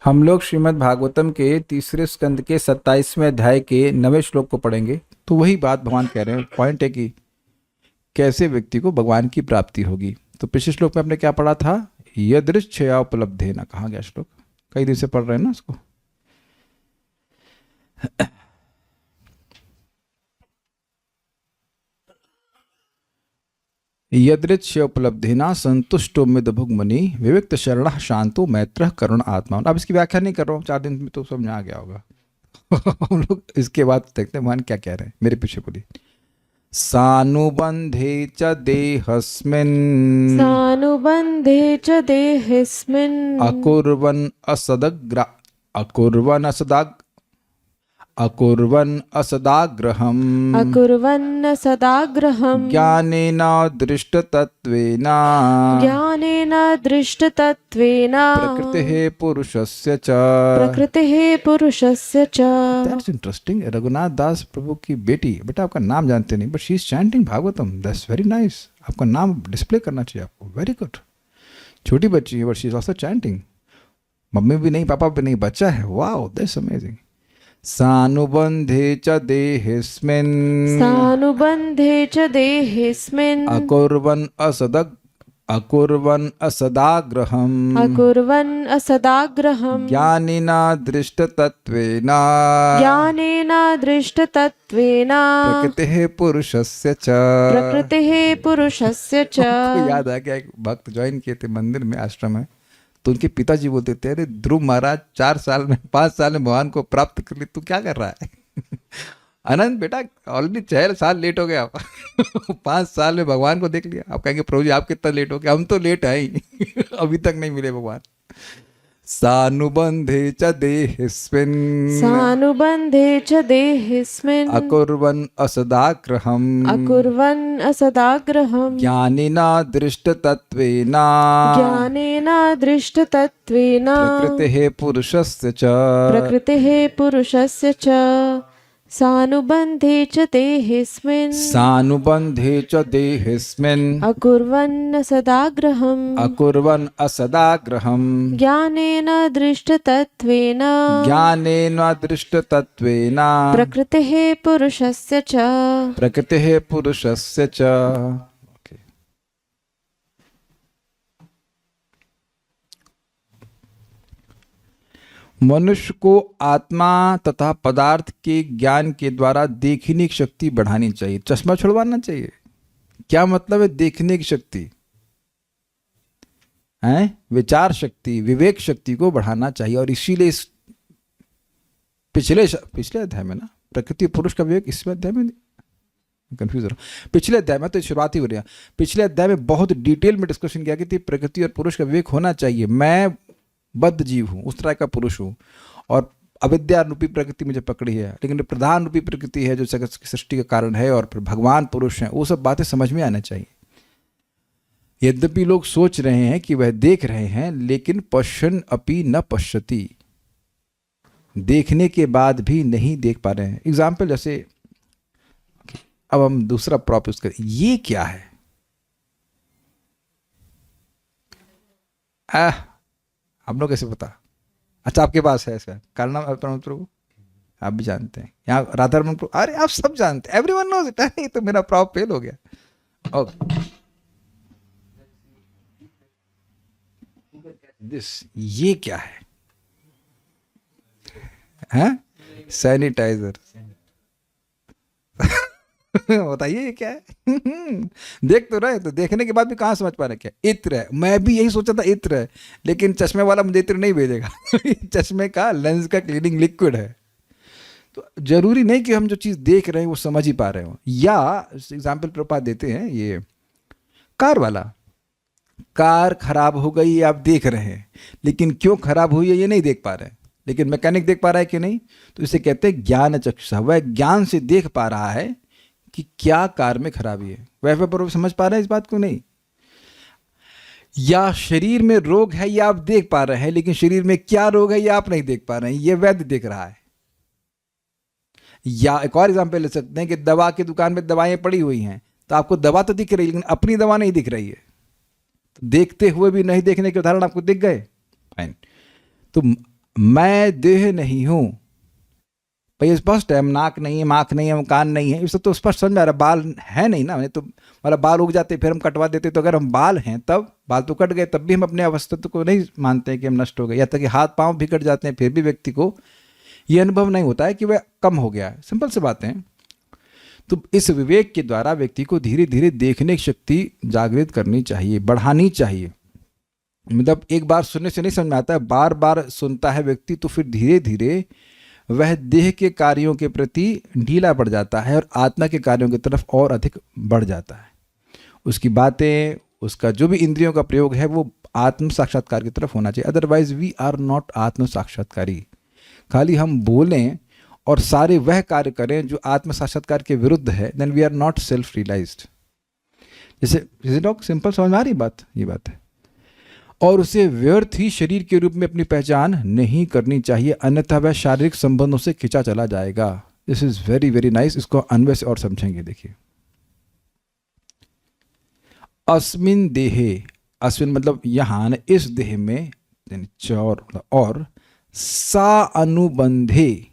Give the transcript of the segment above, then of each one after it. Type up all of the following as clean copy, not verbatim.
हम लोग श्रीमद् भागवतम के तीसरे स्कंद के 27वें अध्याय के 9वें श्लोक को पढ़ेंगे। तो वही बात भगवान कह रहे हैं, पॉइंट है कि कैसे व्यक्ति को भगवान की प्राप्ति होगी। तो पिछले श्लोक में हमने क्या पढ़ा था? यदृच्छया उपलब्धे न। कहाँ गया श्लोक? कई दिन से पढ़ रहे हैं ना इसको। यदृच्छय उपलब्धिना संतुष्टो मिदभुग्मनि विविक्त शरण शांतो मैत्र करुण आत्मा। अब इसकी व्याख्या नहीं कर रहा हूँ, 4 दिन में तो समझ आ गया होगा। हम लोग इसके बाद देखते हैं भगवान क्या कह रहे हैं। मेरे पीछे बोलिए। सानुबंधे च देहस्मिन् अकुर्वन् असदाग्रहम् ज्ञानेन दृष्टतत्त्वेन प्रकृतेः पुरुषस्य च। That's interesting. रघुनाथ दास प्रभु की बेटा आपका नाम जानते नहीं, but she is chanting Bhagavatam. That's very nice. आपका नाम डिस्प्ले करना चाहिए आपको। Very good. छोटी बच्ची है but she is also chanting. Mummy भी नहीं, पापा भी नहीं, बच्चा है। Wow, that's amazing. सानुबंधे च देहेस्मिन् अकुर्वन् असदाग्रहम् ज्ञानेन दृष्टतत्त्वेन प्रकृतेः पुरुषस्य च। आपको याद आ गया, एक भक्त ज्वाइन किए थे मंदिर में, आश्रम में, तो उनके पिताजी बोलते थे, अरे ध्रुव महाराज 4 साल में 5 साल में भगवान को प्राप्त कर ली, तू क्या कर रहा है? आनंद बेटा ऑलरेडी 4 साल लेट हो गया। 5 साल में भगवान को देख लिया। आप कहेंगे प्रभु जी आप कितना लेट हो गए? हम तो लेट है ही। अभी तक नहीं मिले भगवान। सानुबंधे च देहेस्मिन् अकुर्वन् असदाग्रहम् ज्ञानेन दृष्टतत्त्वेन प्रकृतेः पुरुषस्य च। सानुबंधे च देहेस्मिन् अकुर्वन् असदाग्रहम् ज्ञानेन दृष्टतत्त्वेन प्रकृतेः पुरुषस्य च। मनुष्य को आत्मा तथा पदार्थ के ज्ञान के द्वारा देखने की शक्ति बढ़ानी चाहिए, चश्मा छुड़वाना चाहिए। क्या मतलब है देखने की शक्ति? है विचार शक्ति, विवेक शक्ति को बढ़ाना चाहिए। और इसीलिए इस पिछले अध्याय में ना, प्रकृति पुरुष का विवेक, इसमें अध्याय में कंफ्यूज हो रहा हूं। पिछले अध्याय में तो शुरुआत ही हो रही है। पिछले अध्याय में बहुत डिटेल में डिस्कशन किया कि प्रकृति और पुरुष का विवेक होना चाहिए। मैं बद्ध जीव हूँ, उस तरह का पुरुष हूँ, और अविद्या रूपी प्रकृति मुझे पकड़ी है, लेकिन प्रधान रूपी प्रकृति है जो जगत की सृष्टि का कारण है, और फिर भगवान पुरुष हैं। वो सब बातें समझ में आना चाहिए। यद्यपि लोग सोच रहे हैं कि वह देख रहे हैं, लेकिन पश्यन् अपि न पश्यति, देखने के बाद भी नहीं देख पा रहे हैं। एग्जाम्पल जैसे, अब हम दूसरा प्रॉप यूज करें। ये क्या है? आप लोग कैसे पता? अच्छा आपके पास है इसका कारण प्रभु, आप भी जानते हैं। यहाँ राधारमण प्रभु, अरे आप सब जानते हैं, एवरीवन नोज इट। नहीं तो मेरा प्रॉप फेल हो गया। ये क्या है? हैं? सैनिटाइजर। बताइए ये क्या है? देख तो रहे, तो देखने के बाद भी कहाँ समझ पा रहे क्या इत्र है? मैं भी यही सोचा था इत्र है, लेकिन चश्मे वाला मुझे इत्र नहीं भेजेगा। चश्मे का लेंस का क्लीनिंग लिक्विड है। तो जरूरी नहीं कि हम जो चीज देख रहे हैं वो समझ ही पा रहे हो। या एग्जाम्पल प्रपात देते हैं, ये कार वाला, कार खराब हो गई आप देख रहे हैं, लेकिन क्यों खराब हुई है ये नहीं देख पा रहे हैं, लेकिन मैकेनिक देख पा रहा है कि नहीं? तो इसे कहते हैं ज्ञान चक्षुषा। वह ज्ञान से देख पा रहा है कि क्या कार में खराबी है। वह पर समझ पा रहे हैं इस बात को? नहीं। या शरीर में रोग है ये आप देख पा रहे हैं, लेकिन शरीर में क्या रोग है ये आप नहीं देख पा रहे हैं, ये वैद्य देख रहा है। या एक और एग्जांपल ले सकते हैं कि दवा की दुकान में दवाएं पड़ी हुई हैं, तो आपको दवा तो दिख रही है, लेकिन अपनी दवा नहीं दिख रही है। तो देखते हुए भी नहीं देखने के उदाहरण आपको दिख गए। फाइन। तो मैं देह नहीं हूं। भाई स्पष्ट है, नाक नहीं है, आँख नहीं है, कान नहीं है, इससे तो स्पष्ट समझ में आ रहा है। बाल है नहीं ना, तो मतलब बाल उग जाते फिर हम कटवा देते। तो अगर हम बाल हैं तब बाल तो कट गए, तब भी हम अपने अस्तित्व को नहीं मानते हैं कि हम नष्ट हो गए। या तक कि हाथ पांव भी कट जाते हैं फिर भी व्यक्ति को ये अनुभव नहीं होता है कि वह कम हो गया है। सिंपल सी बातें हैं। तो इस विवेक के द्वारा व्यक्ति को धीरे धीरे देखने की शक्ति जागृत करनी चाहिए, बढ़ानी चाहिए। मतलब एक बार सुनने से नहीं समझ में आता है, बार बार सुनता है व्यक्ति तो फिर धीरे धीरे वह देह के कार्यों के प्रति ढीला पड़ जाता है और आत्मा के कार्यों की तरफ और अधिक बढ़ जाता है। उसकी बातें, उसका जो भी इंद्रियों का प्रयोग है वो आत्म साक्षात्कार की तरफ होना चाहिए। अदरवाइज वी आर नॉट आत्म साक्षात्कारी। खाली हम बोलें और सारे वह कार्य करें जो आत्म साक्षात्कार के विरुद्ध है, then we are not self realized. जैसे डॉग सिंपल समझ में आ रही बात, ये बात है। और उसे व्यर्थ ही शरीर के रूप में अपनी पहचान नहीं करनी चाहिए, अन्यथा वह शारीरिक संबंधों से खिंचा चला जाएगा। This is very very nice. इसको अन्वय से और समझेंगे। देखिए, अस्मिन देहे, अस्मिन मतलब यहां, इस देह में, और सा अनुबंधे,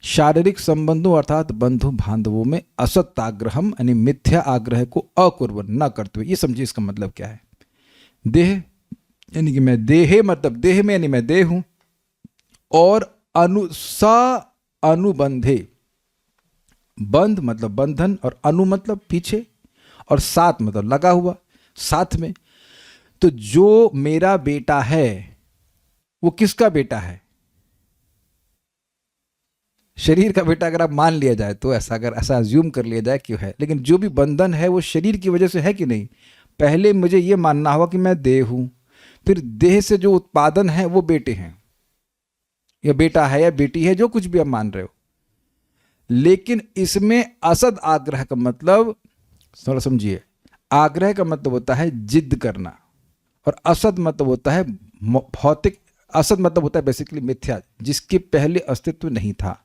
शारीरिक संबंधों अर्थात बंधु बांधवों में असत्याग्रहम यानी मिथ्या आग्रह को अकुर्वन न करते हुए। ये समझिए इसका मतलब क्या है। देह यानी कि मैं देहे, मतलब देह में यानी मैं देह हूं, और अनुबंधे, बंध मतलब बंधन, और अनु मतलब पीछे, और साथ मतलब लगा हुआ, साथ में। तो जो मेरा बेटा है वो किसका बेटा है? शरीर का बेटा अगर आप मान लिया जाए तो, अगर ऐसा अज्यूम कर लिया जाए कि है, लेकिन जो भी बंधन है वो शरीर की वजह से है कि नहीं? पहले मुझे ये मानना होगा कि मैं देह हूं, फिर देह से जो उत्पादन है वो बेटे हैं, या बेटा है या बेटी है, जो कुछ भी आप मान रहे हो। लेकिन इसमें असद आग्रह का मतलब थोड़ा समझिए। आग्रह का मतलब होता है जिद करना, और असद मतलब होता है भौतिक। असद मतलब होता है बेसिकली मिथ्या, जिसके पहले अस्तित्व नहीं था।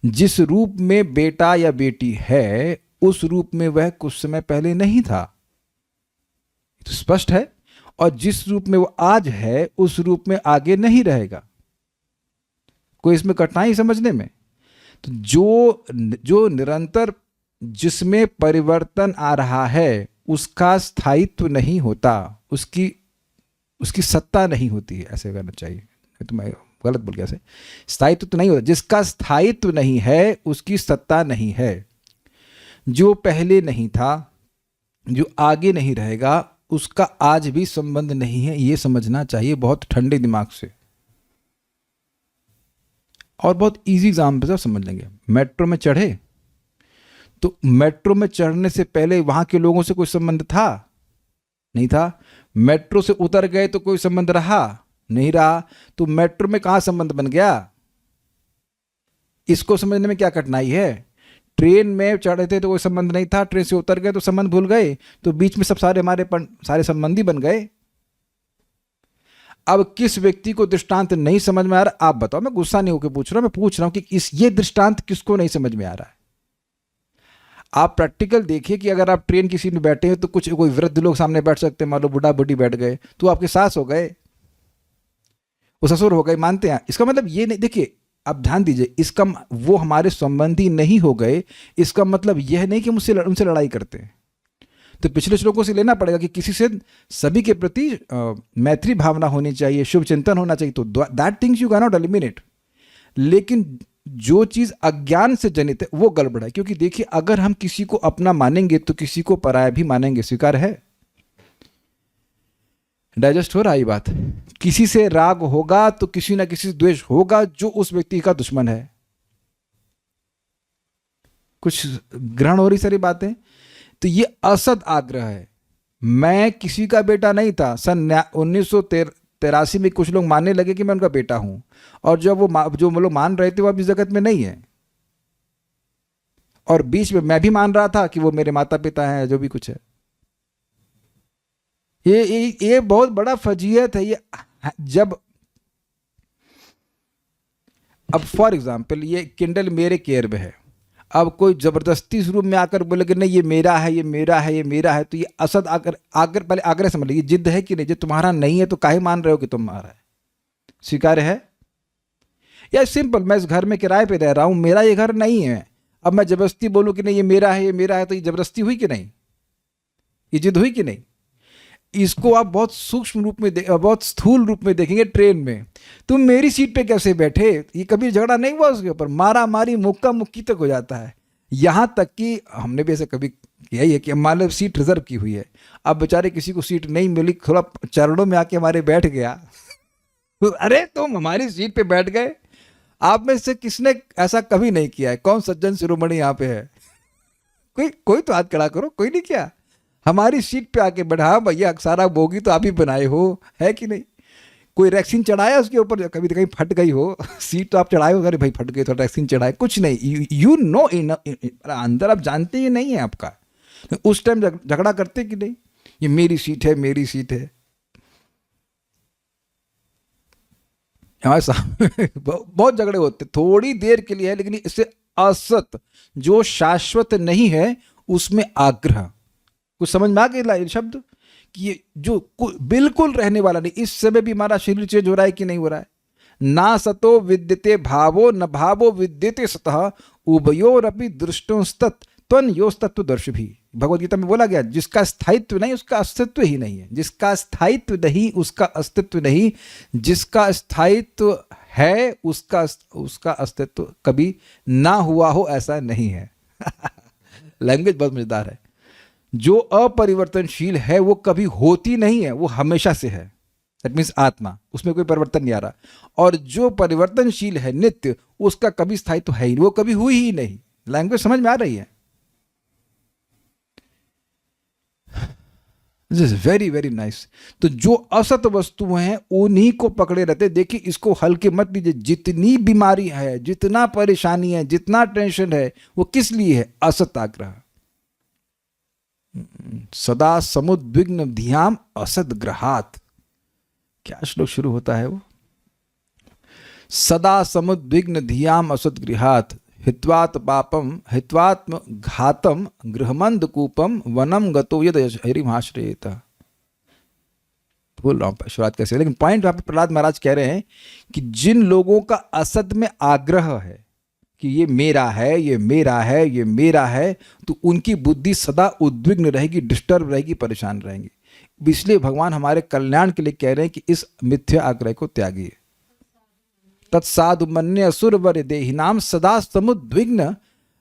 जिस रूप में बेटा या बेटी है उस रूप में वह कुछ समय पहले नहीं था, तो स्पष्ट है। और जिस रूप में वो आज है उस रूप में आगे नहीं रहेगा। कोई इसमें कठिनाई समझने में? तो जो निरंतर जिसमें परिवर्तन आ रहा है उसका स्थायित्व नहीं होता, उसकी सत्ता नहीं होती है, ऐसे करना चाहिए। तो मैं गलत बोल गया। स्थायित्व तो नहीं होता, जिसका स्थायित्व नहीं है उसकी सत्ता नहीं है। जो पहले नहीं था, जो आगे नहीं रहेगा, उसका आज भी संबंध नहीं है। ये समझना चाहिए बहुत ठंडे दिमाग से। और बहुत इजी एग्जाम्पल से समझ लेंगे। मेट्रो में चढ़े तो मेट्रो में चढ़ने से पहले वहां के लोगों से कोई संबंध था? नहीं था। मेट्रो से उतर गए तो कोई संबंध रहा? नहीं रहा। तो मेट्रो में कहां संबंध बन गया? इसको समझने में क्या कठिनाई है? ट्रेन में चढ़े थे तो कोई संबंध नहीं था, ट्रेन से उतर गए तो संबंध भूल गए, तो बीच में सब सारे संबंधी बन गए। अब किस व्यक्ति को दृष्टांत नहीं समझ में आ रहा, आप बताओ। मैं गुस्सा नहीं होकर पूछ रहा हूं, मैं पूछ रहा हूं कि ये दृष्टांत किसको नहीं समझ में आ रहा है? आप प्रैक्टिकल देखिए कि अगर आप ट्रेन की सीट में बैठे हैं तो कुछ कोई वृद्ध लोग सामने बैठ सकते हैं, मान लो बुढ़ा बुढ़ी बैठ गए, तो आपके सास हो गए, वो ससुर हो गए, मानते हैं। इसका मतलब ये नहीं, देखिए अब ध्यान दीजिए, इसका वो हमारे संबंधी नहीं हो गए, इसका मतलब यह नहीं कि मुझसे उनसे लड़ाई करते हैं। तो पिछले श्लोकों से लेना पड़ेगा कि किसी से सभी के प्रति मैत्री भावना होनी चाहिए, शुभ चिंतन होना चाहिए, तो that things you can not eliminate. लेकिन जो चीज अज्ञान से जनित है वो गड़बड़ है। क्योंकि देखिए, अगर हम किसी को अपना मानेंगे तो किसी को पराया भी मानेंगे। स्वीकार है? डाइजेस्ट हो रहा है ये बात? किसी से राग होगा तो किसी ना किसी से द्वेष होगा जो उस व्यक्ति का दुश्मन है। कुछ ग्रहण हो रही सारी बातें? तो ये असद आग्रह है। मैं किसी का बेटा नहीं था। सन 1983 में कुछ लोग मानने लगे कि मैं उनका बेटा हूं, और जब जो लोग मान रहे थे वो अब इस जगत में नहीं है। और बीच में मैं भी मान रहा था कि वो मेरे माता पिता हैं, जो भी कुछ है। ये बहुत बड़ा फजीयत है। ये जब अब फॉर एग्जाम्पल ये किंडल मेरे केयर में है, अब कोई जबरदस्ती इस रूम में आकर बोले कि नहीं ये मेरा है, ये मेरा है, ये मेरा है, तो ये असद आकर पहले आग्रह समझ लीजिए, जिद है कि नहीं? जो तुम्हारा नहीं है तो काहे मान रहे हो कि तुम्हारा है? स्वीकार्य है? या सिंपल, मैं इस घर में किराए पे रह रहा हूं, मेरा ये घर नहीं है, अब मैं जबरदस्ती बोलूं कि नहीं ये मेरा है, ये मेरा है, तो ये जबरदस्ती हुई कि नहीं? ये जिद हुई कि नहीं? इसको आप बहुत सूक्ष्म रूप में बहुत स्थूल रूप में देखेंगे। ट्रेन में तुम मेरी सीट पे कैसे बैठे, ये कभी झगड़ा नहीं हुआ उसके ऊपर, मारा मारी मुक्का मुक्की तक हो जाता है। यहाँ तक कि हमने भी ऐसे कभी किया ही है कि मान लो सीट रिजर्व की हुई है, अब बेचारे किसी को सीट नहीं मिली, थोड़ा चरणों में आके हमारे बैठ गया अरे तुम हमारी सीट पे बैठ गए। आप में से किसने ऐसा कभी नहीं किया है? कौन सज्जन शिरोमणि यहाँ पे है? कोई तो हाथ खड़ा करो। कोई नहीं किया? हमारी सीट पे आके बैठा, भैया सारा बोगी तो आप ही बनाए हो, है कि नहीं? कोई रैक्सीन चढ़ाया उसके ऊपर, कभी कहीं फट गई हो सीट तो आप चढ़ाए हो, अरे भाई फट गई तो रैक्सीन चढ़ाए, कुछ नहीं। यू नो इन अंदर आप जानते ही नहीं है आपका। उस टाइम झगड़ा करते कि नहीं, ये मेरी सीट है, मेरी सीट है। हमारे सामने बहुत झगड़े होते, थोड़ी देर के लिए है, लेकिन इससे असत जो शाश्वत नहीं है उसमें आग्रह। कुछ समझ में आ गया शब्द कि ये जो बिल्कुल रहने वाला नहीं। इस समय भी हमारा शरीर चेंज हो रहा है कि नहीं हो रहा है? ना सतो विद्यते भावो न भावो विद्यते सतः उभयोरपि दृष्टोस्तत् त्वन् योस्तत्व दर्श भी। भगवद गीता में बोला गया, जिसका स्थायित्व नहीं उसका अस्तित्व ही नहीं है, जिसका स्थायित्व नहीं उसका अस्तित्व नहीं, जिसका स्थायित्व है उसका अस्तित्व कभी ना हुआ हो ऐसा नहीं है लैंग्वेज बहुत मजेदार है। जो अपरिवर्तनशील है वो कभी होती नहीं है, वो हमेशा से है। दैट मीन्स आत्मा, उसमें कोई परिवर्तन नहीं आ रहा। और जो परिवर्तनशील है नित्य, उसका कभी स्थायित्व है ही, वो कभी हुई ही नहीं। लैंग्वेज समझ में आ रही है? This is very very nice. तो जो असत वस्तुएं हैं उन्हीं को पकड़े रहते। देखिए, इसको हल्के मत लीजिए। जितनी बीमारी है, जितना परेशानी है, जितना टेंशन है, वो किस लिए है? असत आग्रह। सदा समुद्विग्न धियाम असद ग्रहात। क्या श्लोक शुरू होता है वो? सदा समुद्विग्न धियाम असद गृहात हित्वात पापम हित्वात्म घातम गृहमंद कूपम वनम गतो यद हरिमाश्रयेत। भूल रहा हूं शुरुआत कैसे, लेकिन पॉइंट वहां पर प्रहलाद महाराज कह रहे हैं कि जिन लोगों का असद में आग्रह है कि ये मेरा है, ये मेरा है, ये मेरा है, तो उनकी बुद्धि सदा उद्विग्न रहेगी, डिस्टर्ब रहेगी, परेशान रहेंगी। इसलिए भगवान हमारे कल्याण के लिए कह रहे हैं कि इस मिथ्या आग्रह को त्यागिए। तत्साधु मन्य असुरवर देहिनाम सदा समुद्विग्न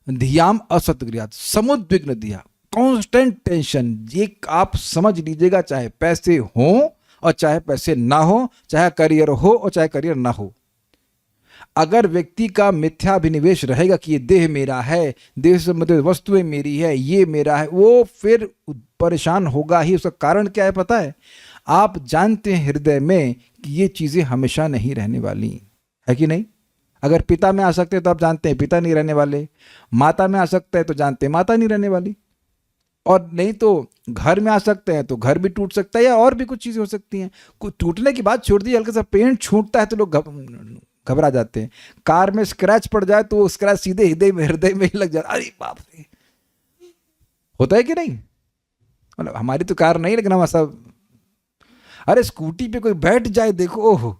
धियाम असतगृहात। समुद्विग्न धिया, कांस्टेंट टेंशन। ये आप समझ लीजिएगा, चाहे पैसे हो और चाहे पैसे ना हो, चाहे करियर हो और चाहे करियर ना हो, अगर व्यक्ति का मिथ्याभिनिवेश रहेगा कि ये देह मेरा है, देह से संबंधित वस्तुएं मेरी है, ये मेरा है, वो फिर परेशान होगा ही। उसका कारण क्या है पता है? आप जानते हैं हृदय में कि ये चीजें हमेशा नहीं रहने वाली, है कि नहीं? अगर पिता में आ सकते हैं तो आप जानते हैं पिता नहीं रहने वाले, माता में आ सकता है तो जानते हैं माता नहीं रहने वाली, और नहीं तो घर में आ सकते हैं तो घर भी टूट सकता है, या और भी कुछ चीजें हो सकती हैं। कुछ टूटने की बात छोड़ दी, हल्का सा पेंट छूटता है तो लोग घबरा जाते हैं। कार में स्क्रैच पड़ जाए तो वो स्क्रैच सीधे हृदय में ही लग जाता है। अरे बाप रे, होता है कि नहीं? मतलब हमारी तो कार नहीं, लेकिन हम ऐसा, अरे स्कूटी पे कोई बैठ जाए देखो, ओह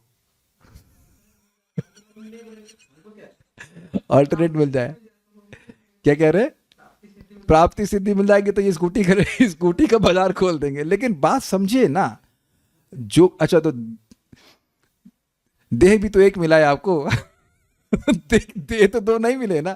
अल्टरनेट मिल जाए, क्या कह रहे? प्राप्ति सिद्धि मिल जाएगी तो ये स्कूटी का बाजार खोल देंगे। लेकिन बात समझिए ना, जो अच्छा तो देह भी तो एक मिला है आपको देह तो दो नहीं मिले ना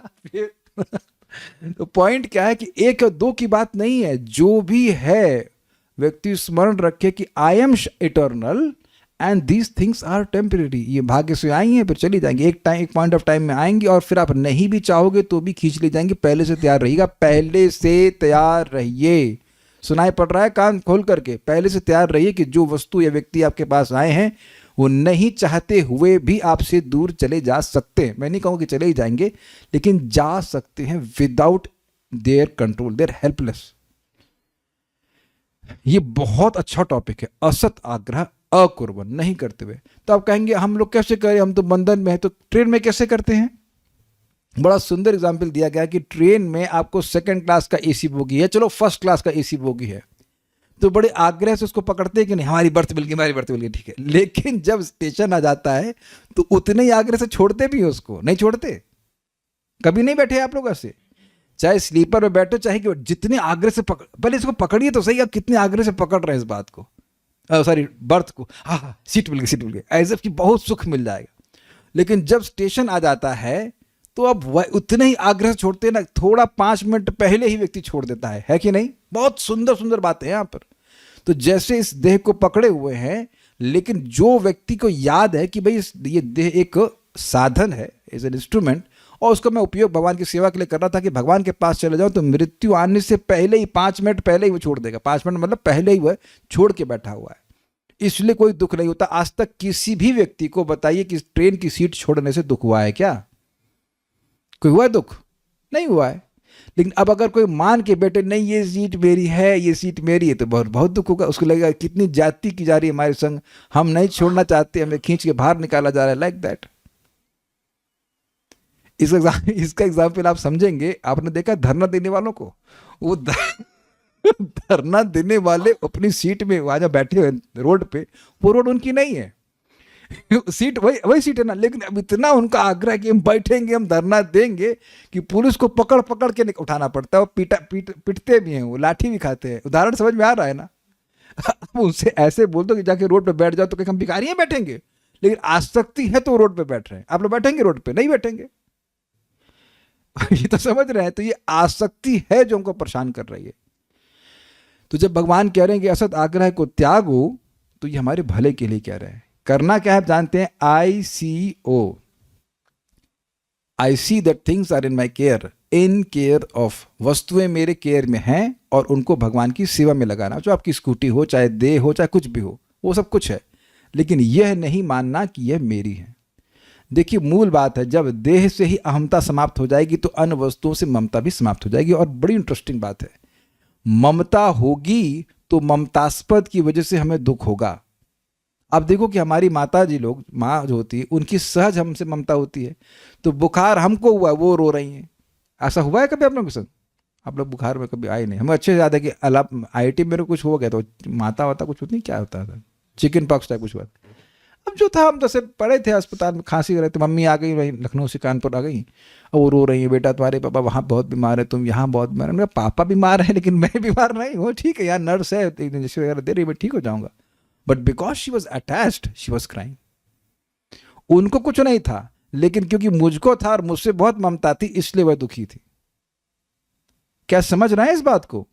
तो पॉइंट क्या है कि एक और दो की बात नहीं है। जो भी है व्यक्ति स्मरण रखे कि I am eternal and these things are temporary. ये भाग्य से आई हैं फिर चली जाएंगी, एक पॉइंट ऑफ टाइम में आएंगी, और फिर आप नहीं भी चाहोगे तो भी खींच ले जाएंगे। पहले से तैयार रहिएगा, पहले से तैयार रहिए। सुनाई पड़ रहा है? कान खोल करके पहले से तैयार रहिए कि जो वस्तु या व्यक्ति आपके पास आए हैं वो नहीं चाहते हुए भी आपसे दूर चले जा सकते हैं। मैं नहीं कहूँ कि चले ही जाएंगे, लेकिन जा सकते हैं without their control, they're helpless. ये बहुत अच्छा टॉपिक है, असत आग्रह अकुर्वन्, नहीं करते हुए। तो आप कहेंगे हम लोग कैसे करें, हम तो बंधन में है, तो ट्रेन में कैसे करते हैं? बड़ा सुंदर एग्जाम्पल दिया गया कि ट्रेन में आपको सेकंड क्लास का एसी बोगी है, चलो फर्स्ट क्लास का एसी बोगी है, तो बड़े आग्रह से उसको पकड़ते हैं कि नहीं हमारी बर्थ मिल गई, हमारी बर्थ मिल गई, ठीक है। लेकिन जब स्टेशन आ जाता है तो उतने ही आग्रह से छोड़ते भी हैं उसको, नहीं छोड़ते। कभी नहीं बैठे आप लोग ऐसे, चाहे स्लीपर में बैठो चाहे कि जितने आग्रह से पकड़, पहले इसको पकड़िए तो सही, आप कितने आग्रह से पकड़ रहे हैं इस बात को, सॉरी बर्थ को। हाँ सीट मिल गई, सीट मिल गई, एज इफ कि बहुत सुख मिल जाएगा। लेकिन जब स्टेशन आ जाता है तो अब वह उतने ही आग्रह से छोड़ते हैं ना, थोड़ा 5 मिनट पहले ही व्यक्ति छोड़ देता है कि नहीं। बहुत सुंदर सुंदर बातें हैं यहाँ पर। तो जैसे इस देह को पकड़े हुए हैं, लेकिन जो व्यक्ति को याद है कि भाई ये देह एक साधन है, एज एन इंस्ट्रूमेंट, और उसका मैं उपयोग भगवान की सेवा के लिए कर रहा था कि भगवान के पास चले जाऊं, तो मृत्यु आने से पहले ही 5 मिनट पहले ही वो छोड़ देगा। 5 मिनट मतलब पहले ही वह छोड़ के बैठा हुआ है, इसलिए कोई दुख नहीं होता। आज तक किसी भी व्यक्ति को बताइए कि ट्रेन की सीट छोड़ने से दुख हुआ है क्या? कोई हुआ है दुख? नहीं हुआ है। लेकिन अब अगर कोई मान के बैठे नहीं ये सीट मेरी है, ये सीट मेरी है, तो बहुत बहुत दुख होगा। उसको लगेगा कितनी जाति की जा रही है हमारे संग, हम नहीं छोड़ना चाहते, हमें खींच के बाहर निकाला जा रहा है, लाइक दैट। इसका एग्जाम्पल आप समझेंगे। आपने देखा धरना देने वालों को, वो धरना देने वाले अपनी सीट में वहां जब बैठे हुए रोड पे, वो रोड उनकी नहीं है, सीट वही सीट है ना। लेकिन अब इतना उनका आग्रह कि हम बैठेंगे, हम धरना देंगे, कि पुलिस को पकड़ पकड़ के उठाना पड़ता है। वो पीटते भी हैं, वो लाठी भी खाते हैं। उदाहरण समझ में आ रहा है ना? अब उनसे ऐसे बोल दो कि जाके रोड पे बैठ जाओ, तो कहीं हम भिखारी हैं बैठेंगे? लेकिन आसक्ति है तो रोड पे बैठ रहे हैं। आप लोग बैठेंगे रोड पे? नहीं बैठेंगे। ये तो समझ रहे हैं। तो ये आसक्ति है जो हमको परेशान कर रही है। तो जब भगवान कह रहे हैं कि असत आग्रह को त्यागो, तो ये हमारे भले के लिए कह रहे हैं। करना क्या है आप जानते हैं, ICO, I see that things are in my care, in care of. वस्तुएं मेरे केयर में हैं और उनको भगवान की सेवा में लगाना। जो आपकी स्कूटी हो, चाहे देह हो, चाहे कुछ भी हो, वो सब कुछ है। लेकिन यह नहीं मानना कि यह मेरी है। देखिए मूल बात है, जब देह से ही अहमता समाप्त हो जाएगी तो अन्य वस्तुओं से ममता भी समाप्त हो जाएगी। और बड़ी इंटरेस्टिंग बात है, ममता होगी तो ममतास्पद की वजह से हमें दुख होगा। आप देखो कि हमारी माता जी लोग, माँ जो होती है, उनकी सहज हमसे ममता होती है। तो बुखार हमको हुआ, वो रो रही हैं। ऐसा हुआ है कभी आप लोगों के साथ? आप लोग बुखार में कभी आए नहीं? हमें अच्छे से याद है कि IIT में कुछ हो गया तो माता वाता कुछ होती नहीं, क्या होता था, चिकन पॉक्स टाइप कुछ हुआ। अब जो था, हम जैसे पड़े थे अस्पताल में, खांसी रहे थे, मम्मी आ गई वही लखनऊ से कानपुर आ गई, और वो रो रही है, बेटा तुम्हारे पापा वहाँ बहुत बीमार है, तुम यहाँ बहुत बीमार है। मैंने कहा पापा बीमार है लेकिन मैं बीमार नहीं हूँ, ठीक है यार, नर्स है इंजेक्शन वगैरह दे रही है, मैं ठीक हो जाऊँगा। But because she was attached, she was crying. उनको कुछ नहीं था, लेकिन क्योंकि मुझको था और मुझसे बहुत ममता थी, इसलिए वह दुखी थी। क्या समझ रहे हैं इस बात को?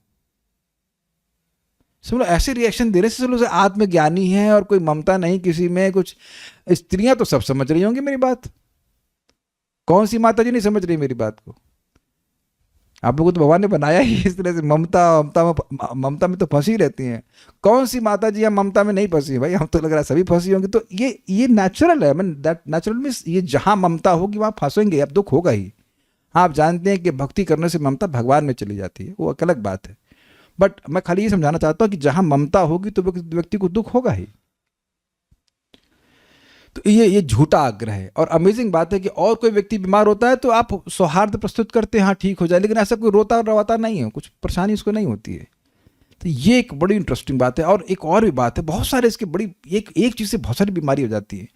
सब लोग ऐसे रिएक्शन दे रहे हैं, सब लोग आत्मज्ञानी हैं और कोई ममता नहीं किसी में कुछ। स्त्रियां तो सब समझ रही होंगी मेरी बात। कौन सी माता जी नहीं समझ रही मेरी बात को? आप लोगों को तो भगवान ने बनाया ही इस तरह से, ममता में तो फंसी रहती हैं। कौन सी माता जी ममता में नहीं फंसी भाई? हम तो लग रहा है सभी फंसी होंगी। तो ये नेचुरल है। दैट नेचुरल मीन्स ये जहां ममता होगी वहां फंसेंगे, अब दुख होगा ही। आप जानते हैं कि भक्ति करने से ममता भगवान में चली जाती है, वो एक अलग बात है। बट मैं खाली ये समझाना चाहता हूं कि जहां ममता होगी तो व्यक्ति को दुख होगा ही। तो ये झूठा आग्रह है। और अमेजिंग बात है कि और कोई व्यक्ति बीमार होता है तो आप सौहार्द प्रस्तुत करते हैं, हाँ ठीक हो जाए, लेकिन ऐसा कोई रोता रवाता नहीं है, कुछ परेशानी उसको नहीं होती है। तो ये एक बड़ी इंटरेस्टिंग बात है। और एक और भी बात है, बहुत सारे इसके बड़ी एक चीज से बहुत सारी बीमारी हो जाती है।